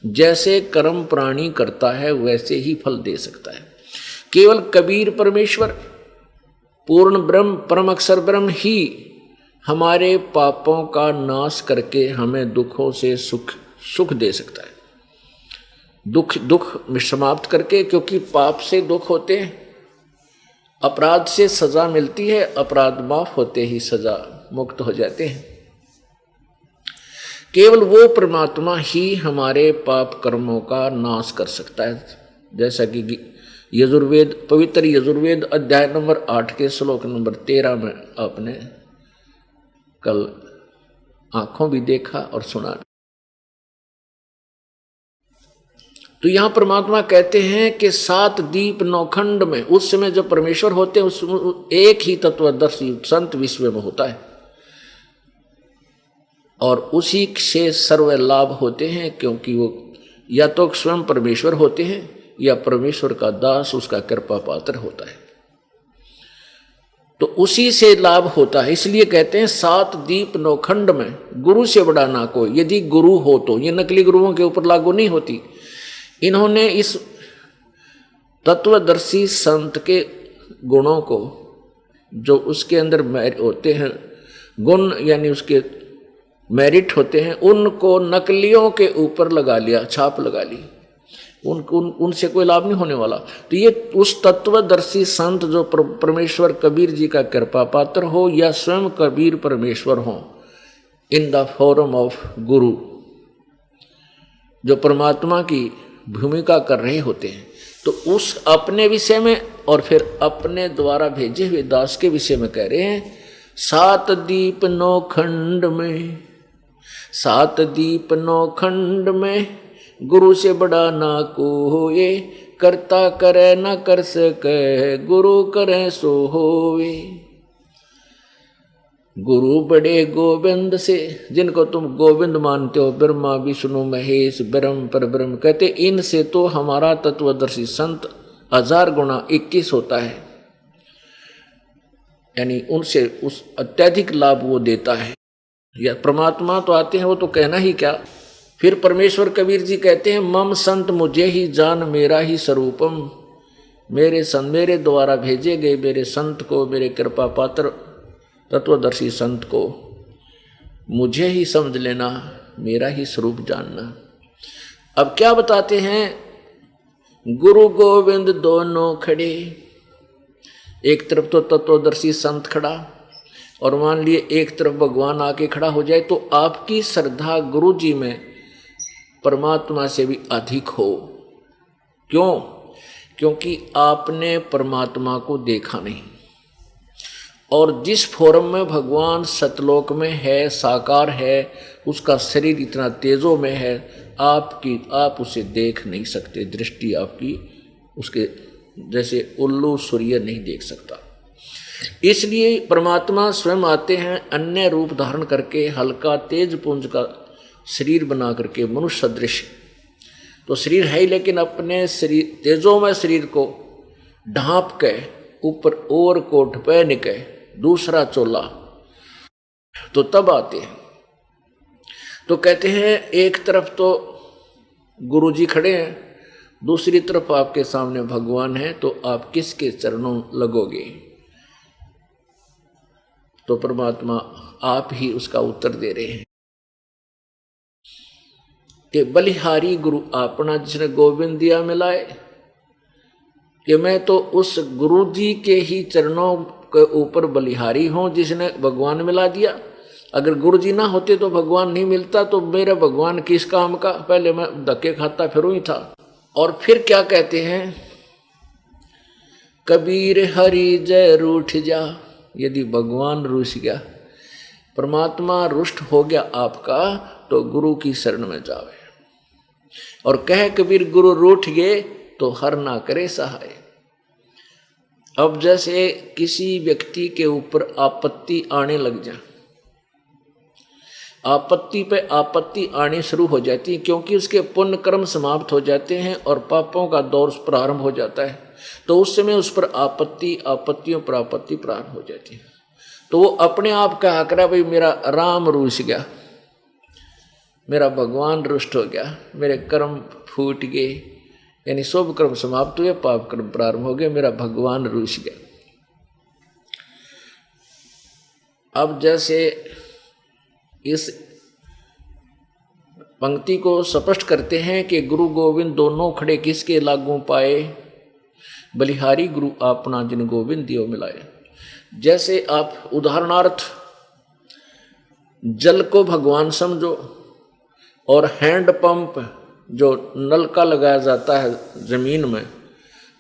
जैसे कर्म प्राणी करता है वैसे ही फल दे सकता है। केवल कबीर परमेश्वर पूर्ण ब्रह्म परम अक्षर ब्रह्म ही हमारे पापों का नाश करके हमें दुखों से सुख दे सकता है। दुख में समाप्त करके, क्योंकि पाप से दुख होते हैं, अपराध से सजा मिलती है, अपराध माफ होते ही सजा मुक्त हो जाते हैं। केवल वो परमात्मा ही हमारे पाप कर्मों का नाश कर सकता है। जैसा कि यजुर्वेद पवित्र यजुर्वेद अध्याय नंबर 8 के श्लोक नंबर 13 में आपने कल आंखों भी देखा और सुना। तो यहां परमात्मा कहते हैं कि 7 दीप नौखंड में उस समय जो परमेश्वर होते हैं उस एक ही तत्वदर्शी संत विश्व में होता है और उसी से सर्व लाभ होते हैं, क्योंकि वो या तो स्वयं परमेश्वर होते हैं या परमेश्वर का दास उसका कृपा पात्र होता है, तो उसी से लाभ होता है। इसलिए कहते हैं 7 दीप नौखंड में गुरु से बड़ा ना कोई। यदि गुरु हो तो ये नकली गुरुओं के ऊपर लागू नहीं होती। इन्होंने इस तत्वदर्शी संत के गुणों को, जो उसके अंदर होते हैं गुण यानी उसके मेरिट होते हैं, उनको नकलियों के ऊपर लगा लिया, छाप लगा ली। उनसे कोई लाभ नहीं होने वाला। तो ये उस तत्वदर्शी संत जो परमेश्वर कबीर जी का कृपा पात्र हो या स्वयं कबीर परमेश्वर हो, इन द फॉर्म ऑफ गुरु, जो परमात्मा की भूमिका कर रहे होते हैं, तो उस अपने विषय में और फिर अपने द्वारा भेजे हुए दास के विषय में कह रहे हैं 7 दीप नौखंड में, 7 दीप नौखंड में गुरु से बड़ा ना कोई, करता करे न कर सके गुरु करे सो होवे। गुरु बड़े गोविंद से, जिनको तुम गोविंद मानते हो, ब्रह्मा विष्णु महेश ब्रह्म पर ब्रह्म कहते, इनसे तो हमारा तत्वदर्शी संत 1000 गुना 21 होता है, यानी उनसे उस अत्यधिक लाभ वो देता है। या परमात्मा तो आते हैं, वो तो कहना ही क्या। फिर परमेश्वर कबीर जी कहते हैं मम संत मुझे ही जान मेरा ही स्वरूपम, मेरे द्वारा भेजे गए मेरे संत को, मेरे कृपा पात्र तत्वदर्शी संत को मुझे ही समझ लेना, मेरा ही स्वरूप जानना। अब क्या बताते हैं, गुरु गोविंद दोनों खड़े, एक तरफ तो तत्वदर्शी संत खड़ा और मान लिए एक तरफ भगवान आके खड़ा हो जाए, तो आपकी श्रद्धा गुरु जी में परमात्मा से भी अधिक हो। क्यों? क्योंकि आपने परमात्मा को देखा नहीं, और जिस फॉर्म में भगवान सतलोक में है, साकार है, उसका शरीर इतना तेजो में है, आप उसे देख नहीं सकते। दृष्टि आपकी उसके जैसे उल्लू सूर्य नहीं देख सकता। इसलिए परमात्मा स्वयं आते हैं अन्य रूप धारण करके, हल्का तेज पुंज का शरीर बना करके, मनुष्य सदृश तो शरीर है ही, लेकिन अपने शरीर तेजोमय शरीर को ढांप के ऊपर ओवर कोट पहन के दूसरा चोला, तो तब आते हैं। तो कहते हैं एक तरफ तो गुरु जी खड़े हैं, दूसरी तरफ आपके सामने भगवान है, तो आप किसके चरणों लगोगे? तो परमात्मा आप ही उसका उत्तर दे रहे हैं कि बलिहारी गुरु आपना, जिसने गोविंद दिया मिलाए, कि मैं तो उस गुरु जी के ही चरणों के ऊपर बलिहारी हूं जिसने भगवान मिला दिया। अगर गुरु जी ना होते तो भगवान नहीं मिलता, तो मेरा भगवान किस काम का, पहले मैं धक्के खाता फिर ही था। और फिर क्या कहते हैं, कबीर हरि जय रूठ जा। यदि भगवान रुस गया, परमात्मा रुष्ट हो गया आपका, तो गुरु की शरण में जावे। और कह कबीर गुरु रूठ गए तो हर ना करे सहाय। अब जैसे किसी व्यक्ति के ऊपर आपत्ति आने लग जाए, आपत्ति पे आपत्ति आनी शुरू हो जाती है, क्योंकि उसके पुण्य कर्म समाप्त हो जाते हैं और पापों का दौर प्रारंभ हो जाता है। तो उस समय उस पर आपत्तियों पर आपत्ति प्रारंभ हो जाती है। तो वो अपने आप कहा करा, भाई मेरा राम रूस गया, मेरा भगवान रुष्ट हो गया, मेरे कर्म फूट गए, यानी शुभ कर्म समाप्त हुए, पाप कर्म प्रारंभ हो गए, मेरा भगवान रूस गया। अब जैसे इस पंक्ति को स्पष्ट करते हैं कि गुरु गोविंद दोनों खड़े किसके लागू पाए, बलिहारी गुरु अपना जिन गोविंद दियो मिलाए। जैसे आप उदाहरणार्थ जल को भगवान समझो और हैंड पंप जो नल का लगाया जाता है जमीन में,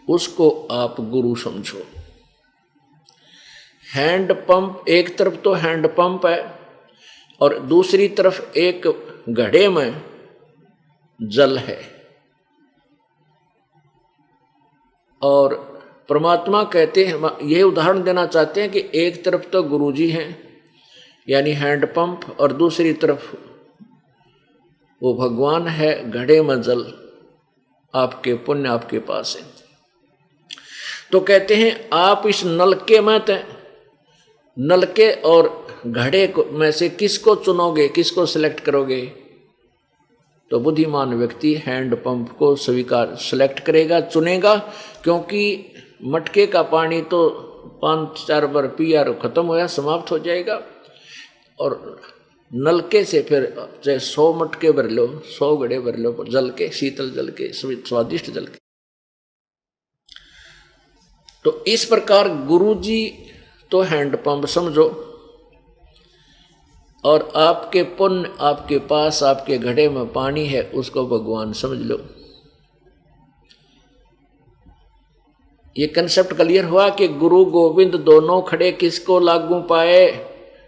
उसको आप गुरु समझो। हैंड पंप एक तरफ तो हैंड पंप है और दूसरी तरफ एक घड़े में जल है। और परमात्मा कहते हैं, यह उदाहरण देना चाहते हैं कि एक तरफ तो गुरुजी हैं यानी हैंड पंप, और दूसरी तरफ वो भगवान है, घड़े में जल, आपके पुण्य आपके पास है। तो कहते हैं आप इस नलके में थे, नलके और घड़े में से किसको चुनोगे, किसको सिलेक्ट करोगे? तो बुद्धिमान व्यक्ति हैंड पंप को स्वीकार सिलेक्ट करेगा, चुनेगा, क्योंकि मटके का पानी तो 5-4 बार पिया खत्म होया, समाप्त हो जाएगा। और नलके से फिर चाहे 100 मटके भर लो, 100 घड़े भर लो जल के, शीतल जल के, स्वादिष्ट जल के। तो इस प्रकार गुरुजी तो हैंड पंप समझो और आपके पुण्य आपके पास, आपके घड़े में पानी है, उसको भगवान समझ लो। ये कंसेप्ट क्लियर हुआ कि गुरु गोविंद दोनों खड़े किसको लागू पाए,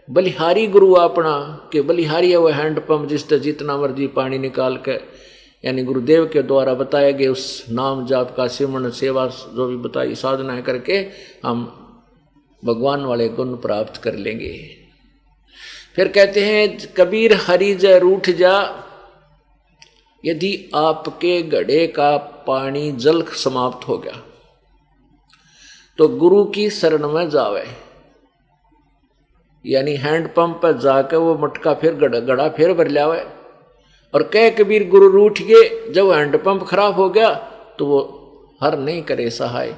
बलिहारी गुरु अपना, कि बलिहारी है वो हैंड पंप जिससे जितना मर्जी पानी निकाल के, यानी गुरुदेव के द्वारा बताए गए उस नाम जाप का सिमरन सेवा जो भी बताई साधनाएं करके हम भगवान वाले गुण प्राप्त कर लेंगे। फिर कहते हैं कबीर हरि जय रूठ जा, यदि आपके घड़े का पानी जल समाप्त हो गया तो गुरु की शरण में जावे, यानी हैंड पंप पर जाकर वो मटका फिर घड़ा फिर भर लावे। और कह कबीर गुरु रूठ गए, जब हैंड पंप खराब हो गया तो वो हर नहीं करे सहाय,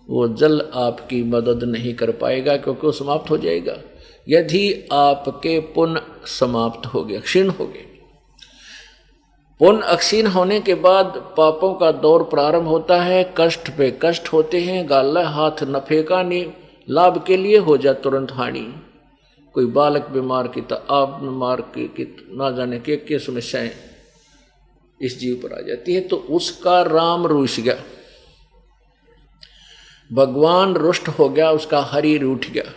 वो जल आपकी मदद नहीं कर पाएगा क्योंकि वो समाप्त हो जाएगा। यदि आपके पुण्य समाप्त हो गए, क्षीण हो गए, पुण्य अक्षीण होने के बाद पापों का दौर प्रारंभ होता है, कष्ट पे कष्ट होते हैं, गाला हाथ न फेंका नहीं, लाभ के लिए हो जाए तुरंत हानि। कोई बालक बीमार की तो आप बीमार की ना जाने के समस्याएं इस जीव पर आ जाती है, तो उसका राम रूठ गया, भगवान रुष्ट हो गया, उसका हरि रूठ गया।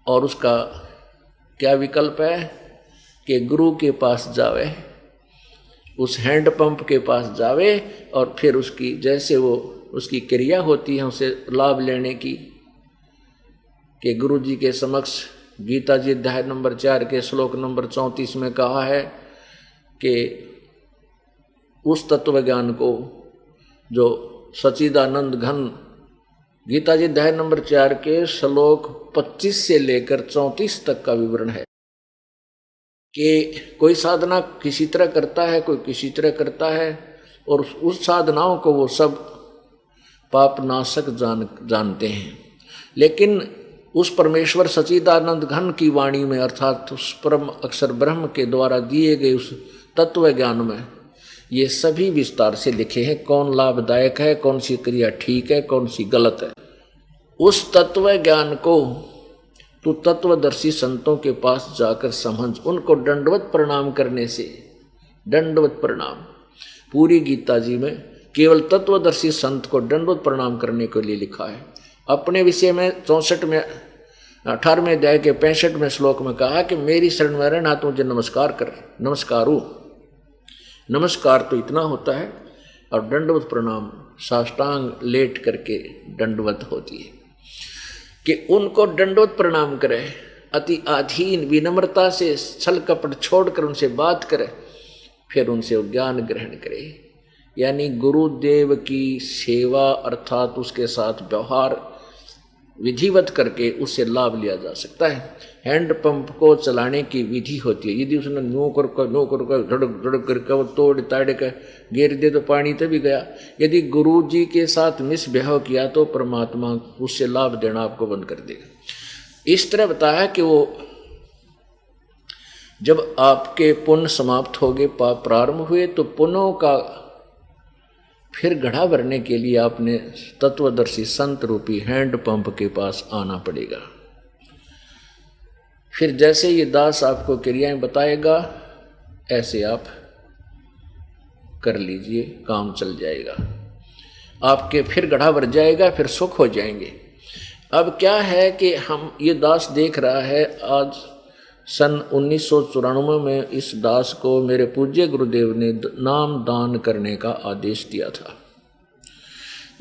और उसका क्या विकल्प है कि गुरु के पास जावे, उस हैंड पंप के पास जावे और फिर उसकी जैसे वो उसकी क्रिया होती है उसे लाभ लेने की, कि गुरु जी के समक्ष गीता जी अध्याय नंबर 4 के श्लोक नंबर 34 में कहा है कि उस तत्व ज्ञान को जो सच्चिदानंद घन, गीता जी अध्याय नंबर 4 के श्लोक 25 से लेकर 34 तक का विवरण है कि कोई साधना किसी तरह करता है, कोई किसी तरह करता है, और उस साधनाओं को वो सब पाप नाशक जानते हैं। लेकिन उस परमेश्वर सच्चिदानंद घन की वाणी में, अर्थात उस परम अक्षर ब्रह्म के द्वारा दिए गए उस तत्व ज्ञान में ये सभी विस्तार से लिखे हैं, कौन लाभदायक है, कौन सी क्रिया ठीक है, कौन सी गलत है। उस तत्व ज्ञान को तू तत्वदर्शी संतों के पास जाकर समझ, उनको दंडवत प्रणाम करने से, दंडवत प्रणाम पूरी गीता जी में केवल तत्वदर्शी संत को दंडवत प्रणाम करने के लिए लिखा है। अपने विषय में 64 में 18वें अध्याय के 65वें श्लोक में कहा कि मेरी शरण में रहना तो मुझे नमस्कार कर, नमस्कारू, नमस्कार तो इतना होता है, और दंडवत प्रणाम साष्टांग लेट करके दंडवत होती है कि उनको दंडवत प्रणाम करें। अति अधीन विनम्रता से छल कपट छोड़कर उनसे बात करे, फिर उनसे ज्ञान ग्रहण करे। यानी गुरुदेव की सेवा अर्थात उसके साथ व्यवहार विधिवत करके उससे लाभ लिया जा सकता है। हैंडपंप को चलाने की विधि होती है। यदि उसने नो कर धड़क धड़क करके वो तोड़ ताड़ कर गिर दे तो पानी तो भी गया। यदि गुरु जी के साथ मिसबिहेव किया तो परमात्मा उससे लाभ देना आपको बंद कर देगा। इस तरह बताया कि वो जब आपके पुण्य समाप्त हो गए, पाप प्रारंभ हुए, तो पुण्यों का फिर घड़ा भरने के लिए आपने तत्वदर्शी संत रूपी हैंडपंप के पास आना पड़ेगा। फिर जैसे ये दास आपको क्रियाएं बताएगा ऐसे आप कर लीजिए, काम चल जाएगा, आपके फिर घड़ा भर जाएगा, फिर सुख हो जाएंगे। अब क्या है कि हम ये दास देख रहा है, आज सन 1994 में इस दास को मेरे पूज्य गुरुदेव ने नाम दान करने का आदेश दिया था।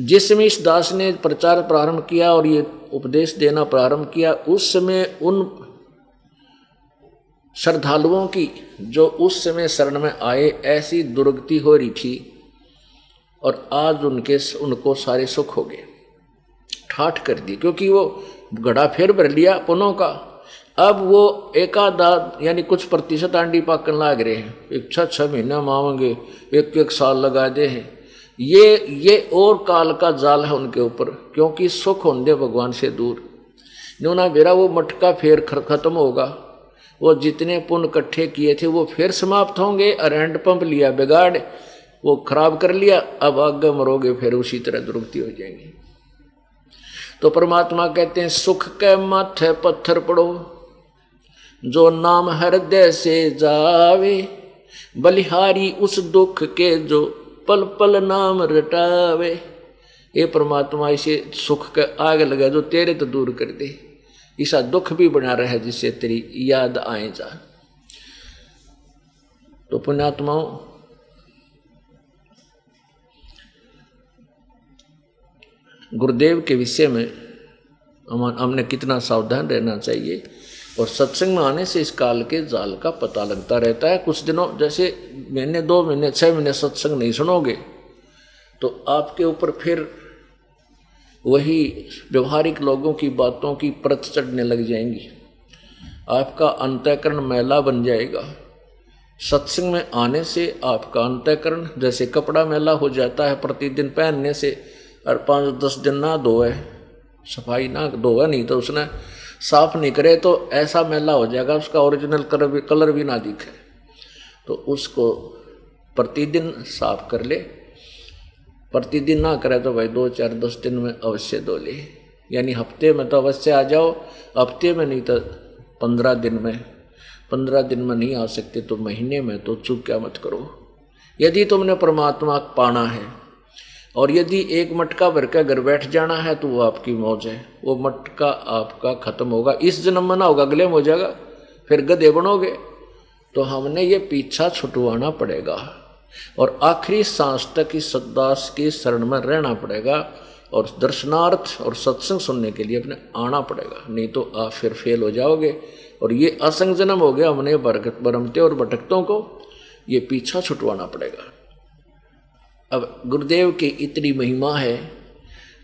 जिस समय इस दास ने प्रचार प्रारंभ किया और ये उपदेश देना प्रारंभ किया, उस समय उन श्रद्धालुओं की जो उस समय शरण में आए ऐसी दुर्गति हो रही थी और आज उनको सारे सुख हो गए, ठाठ कर दी, क्योंकि वो घड़ा फिर भर लिया पुनों का। अब वो एकाधा यानी कुछ प्रतिशत आंडी पाकन लाग रहे हैं, एक 6 महीना मांगेंगे, एक साल लगा दे हैं। ये और काल का जाल है उनके ऊपर, क्योंकि सुख होंगे भगवान से दूर। न्यूना बेरा वो मटका फिर खत्म होगा, वो जितने पुण्य इकट्ठे किए थे वो फिर समाप्त होंगे। और हैंडपंप लिया बिगाड़, वो खराब कर लिया, अब आगे मरोगे फिर उसी तरह दुर्गति हो जाएंगी। तो परमात्मा कहते हैं सुख के माथे पत्थर पड़ो, जो नाम हृदय से जावे, बलिहारी उस दुख के जो पल पल नाम रटावे। ये परमात्मा इसे सुख के आग लगा जो तेरे तो दूर कर दे, ऐसा दुख भी बना रहे जिससे तेरी याद आए जा। तो पुण्यात्माओं, गुरुदेव के विषय में हमने कितना सावधान रहना चाहिए। और सत्संग में आने से इस काल के जाल का पता लगता रहता है। कुछ दिनों जैसे महीने 2 महीने 6 महीने सत्संग नहीं सुनोगे तो आपके ऊपर फिर वही व्यवहारिक लोगों की बातों की परत चढ़ने लग जाएंगी, आपका अंतःकरण मैला बन जाएगा। सत्संग में आने से आपका अंतःकरण जैसे कपड़ा मैला हो जाता है प्रतिदिन पहनने से, और 5-10 दिन ना धोए, सफाई ना धोए नहीं तो उसने साफ नहीं करे तो ऐसा मैला हो जाएगा, उसका ओरिजिनल कलर भी ना दिखे। तो उसको प्रतिदिन साफ कर ले, प्रतिदिन ना करे तो भाई 2-4-10 दिन में अवश्य धो ले। यानी हफ्ते में तो अवश्य आ जाओ, हफ्ते में नहीं तो 15 दिन में, 15 दिन में नहीं आ सकते तो महीने में तो चूक क्या मत करो। यदि तुमने परमात्मा पाना है और यदि एक मटका भर के घर बैठ जाना है तो वो आपकी मौज है, वो मटका आपका खत्म होगा, इस जन्म में ना होगा, अगले में हो जाएगा, फिर गधे बनोगे। तो हमने ये पीछा छुटवाना पड़ेगा और आखिरी सांस तक इस सद्दास की शरण में रहना पड़ेगा और दर्शनार्थ और सत्संग सुनने के लिए अपने आना पड़ेगा, नहीं तो आप फिर फेल हो जाओगे। और ये असंग जन्म हो गया हमने बरमते और भटकतों को, ये पीछा छुटवाना पड़ेगा। अब गुरुदेव की इतनी महिमा है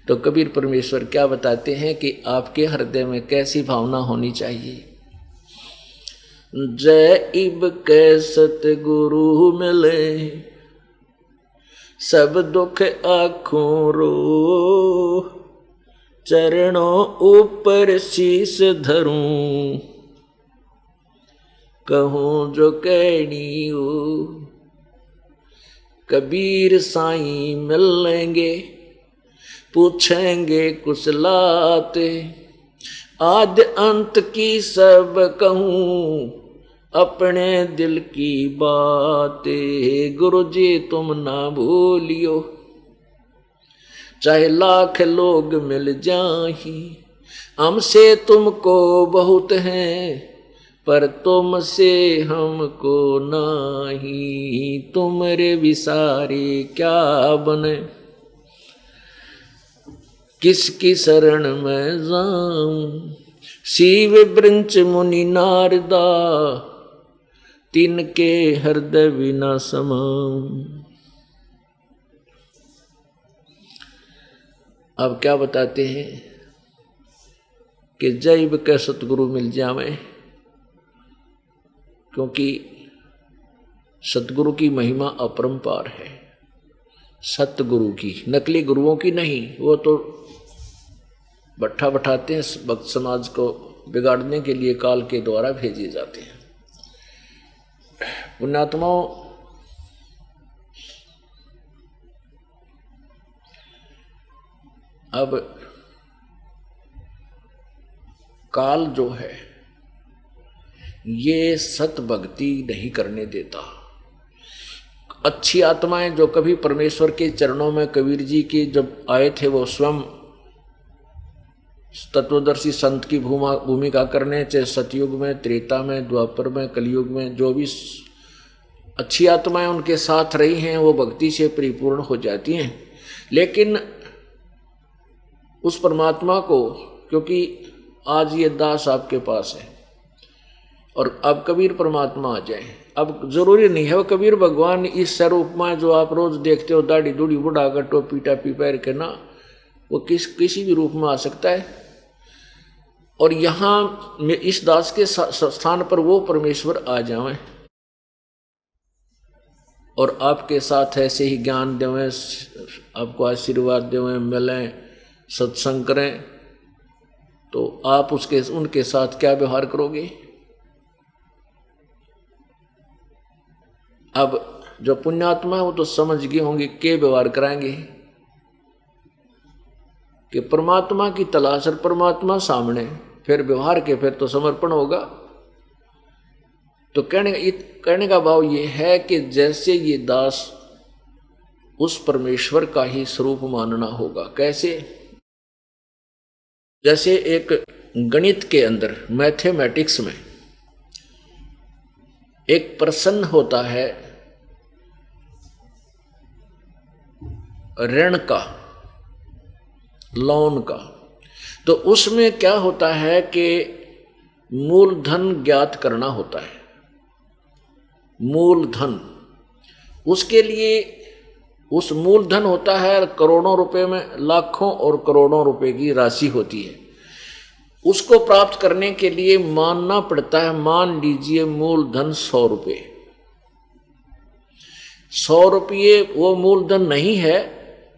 तो कबीर परमेश्वर क्या बताते हैं कि आपके हृदय में कैसी भावना होनी चाहिए। जय इब कै सतगुरु मिले, सब दुख आँखों रो, चरणों ऊपर शीस धरूं, कहूँ जो कहनी हो। कबीर साईं मिलेंगे, पूछेंगे कुशलाते, आद्य अंत की सब कहूँ, अपने दिल की बातें। गुरु जी तुम ना भूलियो, चाहे लाख लोग मिल जाही, हमसे तुमको बहुत हैं, पर तुमसे हमको नाही। तुमरे विसारे क्या बने, किसकी शरण में जाऊं, शिव वृंच मुनि नारदा तिनके हृदय विना समाऊं। अब क्या बताते हैं कि जैब के सतगुरु मिल जावे, क्योंकि सतगुरु की महिमा अपरंपार है। सतगुरु की, नकली गुरुओं की नहीं। वो तो भट्ठा बैठाते हैं, भक्त समाज को बिगाड़ने के लिए काल के द्वारा भेजे जाते हैं। पुण्यात्माओं, अब काल जो है ये सत भक्ति नहीं करने देता। अच्छी आत्माएं जो कभी परमेश्वर के चरणों में कबीर जी के जब आए थे, वो स्वयं तत्वदर्शी संत की भूमिका करने, चाहे सतयुग में, त्रेता में, द्वापर में, कलयुग में, जो भी अच्छी आत्माएं उनके साथ रही हैं वो भक्ति से परिपूर्ण हो जाती हैं। लेकिन उस परमात्मा को, क्योंकि आज ये दास आपके पास है और अब कबीर परमात्मा आ जाए, अब जरूरी नहीं है वो कबीर भगवान इस स्वरूप में जो आप रोज देखते हो, दाढ़ी दूढ़ी बुढ़ा कर टोपी टापी पैर के ना, वो किसी भी रूप में आ सकता है। और यहाँ इस दास के स्थान पर वो परमेश्वर आ जाए और आपके साथ ऐसे ही ज्ञान देवें, आपको आशीर्वाद देवें, मिलें, सत्संग करें, तो आप उनके साथ क्या व्यवहार करोगे? अब जो पुण्यात्मा है वो तो समझ गए होंगे के व्यवहार कराएंगे कि परमात्मा की तलाश और परमात्मा सामने, फिर व्यवहार के फिर तो समर्पण होगा। तो कहने का भाव ये है कि जैसे ये दास उस परमेश्वर का ही स्वरूप मानना होगा। कैसे? जैसे एक गणित के अंदर, मैथमेटिक्स में एक प्रश्न होता है ऋण का, लोन का, तो उसमें क्या होता है कि मूलधन ज्ञात करना होता है। मूलधन, उसके लिए उस मूलधन होता है करोड़ों रुपए में, लाखों और करोड़ों रुपए की राशि होती है। उसको प्राप्त करने के लिए मानना पड़ता है, मान लीजिए मूलधन 100 रुपये। 100 रुपये वो मूलधन नहीं है,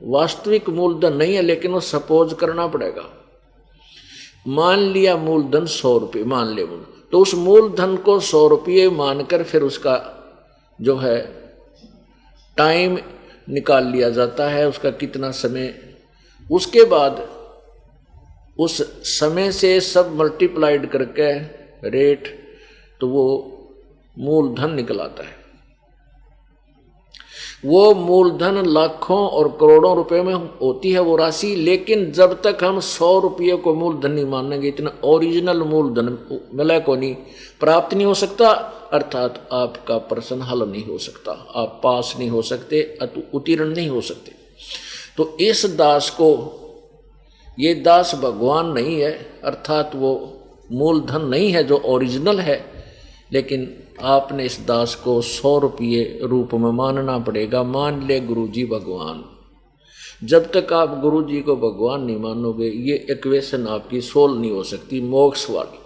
वास्तविक मूलधन नहीं है, लेकिन वो सपोज करना पड़ेगा। मान लिया मूलधन 100 रुपये, मान ले, तो उस मूलधन को 100 रुपये मानकर फिर उसका जो है टाइम निकाल लिया जाता है, उसका कितना समय, उसके बाद उस समय से सब मल्टीप्लाइड करके रेट, तो वो मूलधन निकल आता है। वो मूलधन लाखों और करोड़ों रुपए में होती है वो राशि, लेकिन जब तक हम 100 रुपये को मूलधन नहीं मानेंगे, इतना ओरिजिनल मूलधन मिला को नहीं, प्राप्त नहीं हो सकता, अर्थात आपका प्रश्न हल नहीं हो सकता, आप पास नहीं हो सकते, उत्तीर्ण नहीं हो सकते। तो इस दास को, ये दास भगवान नहीं है, अर्थात वो मूलधन नहीं है जो ओरिजिनल है, लेकिन आपने इस दास को 100 रुपये रूप में मानना पड़ेगा। मान ले गुरुजी भगवान, जब तक आप गुरुजी को भगवान नहीं मानोगे, ये इक्वेशन आपकी सोल्व नहीं हो सकती, मोक्ष वाली।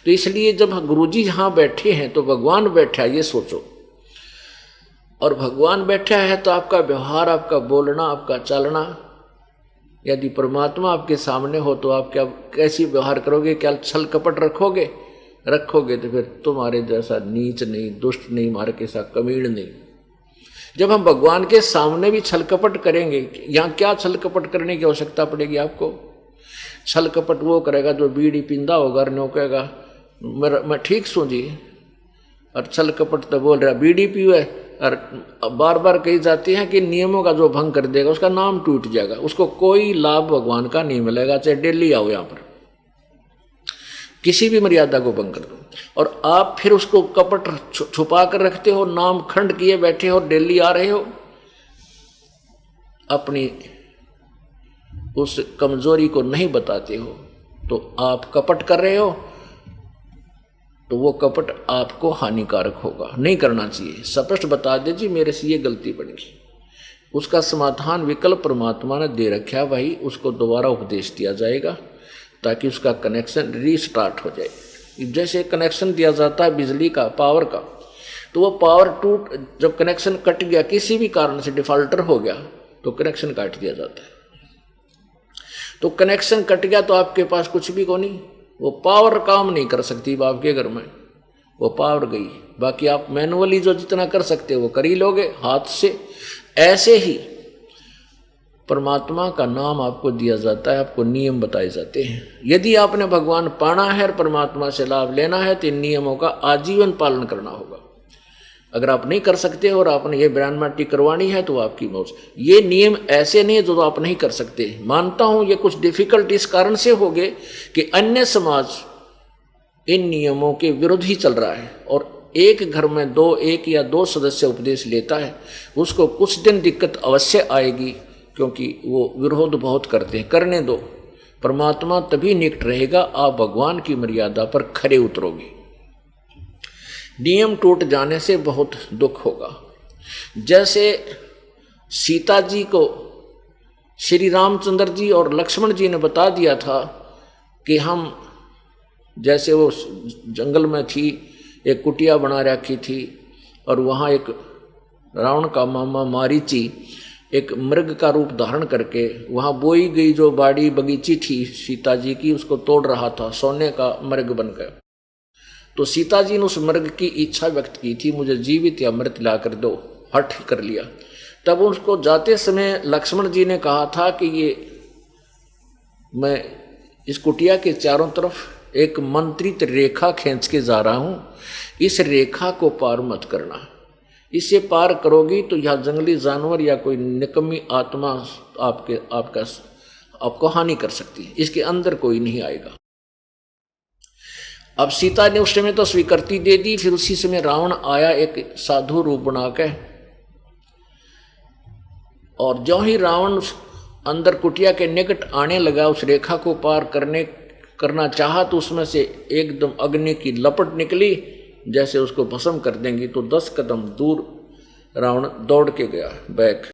तो इसलिए जब गुरुजी यहाँ बैठे हैं तो भगवान बैठा है, ये सोचो, और भगवान बैठा है तो आपका व्यवहार, आपका बोलना, आपका चलना, यदि परमात्मा आपके सामने हो तो आप क्या कैसी व्यवहार करोगे? क्या छल कपट रखोगे तो फिर तुम्हारे जैसा नीच नहीं, दुष्ट नहीं, मारे के साथ कमीण नहीं। जब हम भगवान के सामने भी छल कपट करेंगे, यहाँ क्या छल कपट करने की आवश्यकता पड़ेगी आपको? छल कपट वो करेगा जो बीड़ी पिंदा होगा और नो कहेगा मैं ठीक सू जी, और छल कपट तो बोल रहा बीड़ी पीवे, और बार बार कही जाती है कि नियमों का जो भंग कर देगा उसका नाम टूट जाएगा, उसको कोई लाभ भगवान का नहीं मिलेगा, चाहे डेली आओ यहाँ पर, किसी भी मर्यादा को भंग कर दो। और आप फिर उसको कपट छुपा कर रखते हो, नाम खंड किए बैठे हो, डेली आ रहे हो, अपनी उस कमजोरी को नहीं बताते हो तो आप कपट कर रहे हो, तो वो कपट आपको हानिकारक होगा, नहीं करना चाहिए। स्पष्ट बता दे जी मेरे से ये गलती बनी, उसका समाधान विकल्प परमात्मा ने दे रखा है भाई, उसको दोबारा उपदेश दिया जाएगा ताकि उसका कनेक्शन रीस्टार्ट हो जाए। जैसे कनेक्शन दिया जाता है बिजली का, पावर का, तो वो पावर जब कनेक्शन कट गया किसी भी कारण से, डिफॉल्टर हो गया, तो कनेक्शन काट दिया जाता है। तो कनेक्शन कट गया तो आपके पास कुछ भी को नहीं, वो पावर काम नहीं कर सकती आपके घर में, वो पावर गई। बाकी आप मैनुअली जो जितना कर सकते हो वो कर ही लोगे हाथ से। ऐसे ही परमात्मा का नाम आपको दिया जाता है, आपको नियम बताए जाते हैं। यदि आपने भगवान पाना है और परमात्मा से लाभ लेना है तो इन नियमों का आजीवन पालन करना होगा। अगर आप नहीं कर सकते और आपने ये बयान माटी करवानी है तो आपकी मौज। ये नियम ऐसे नहीं जो आप नहीं कर सकते। मानता हूं ये कुछ डिफिकल्ट इस कारण से हो गए कि अन्य समाज इन नियमों के विरुद्ध ही चल रहा है, और एक घर में एक या दो सदस्य उपदेश लेता है, उसको कुछ दिन दिक्कत अवश्य आएगी, क्योंकि वो विरोध बहुत करते हैं। करने दो, परमात्मा तभी निकट रहेगा आप भगवान की मर्यादा पर खरे उतरोगे। नियम टूट जाने से बहुत दुख होगा। जैसे सीता जी को श्री रामचंद्र जी और लक्ष्मण जी ने बता दिया था कि हम, जैसे वो जंगल में थी, एक कुटिया बना रखी थी, और वहाँ एक रावण का मामा मारीची एक मृग का रूप धारण करके वहाँ बोई गई जो बाड़ी बगीची थी सीता जी की, उसको तोड़ रहा था, सोने का मृग बनकर। तो सीता जी ने उस मृग की इच्छा व्यक्त की थी, मुझे जीवित या मृत ला कर दो, हठ कर लिया। तब उसको जाते समय लक्ष्मण जी ने कहा था कि ये मैं इस कुटिया के चारों तरफ एक मंत्रित रेखा खींच के जा रहा हूँ, इस रेखा को पार मत करना, इसे पार करोगी तो यह जंगली जानवर या कोई निकम्मी आत्मा आपको हानि कर सकती है, इसके अंदर कोई नहीं आएगा। अब सीता ने उस समय तो स्वीकृति दे दी। फिर उसी समय रावण आया एक साधु रूप बना के, और जो ही रावण अंदर कुटिया के निकट आने लगा, उस रेखा को पार करना चाहा, तो उसमें से एकदम अग्नि की लपट निकली, जैसे उसको भस्म कर देंगी। तो 10 कदम दूर रावण दौड़ के गया बैक,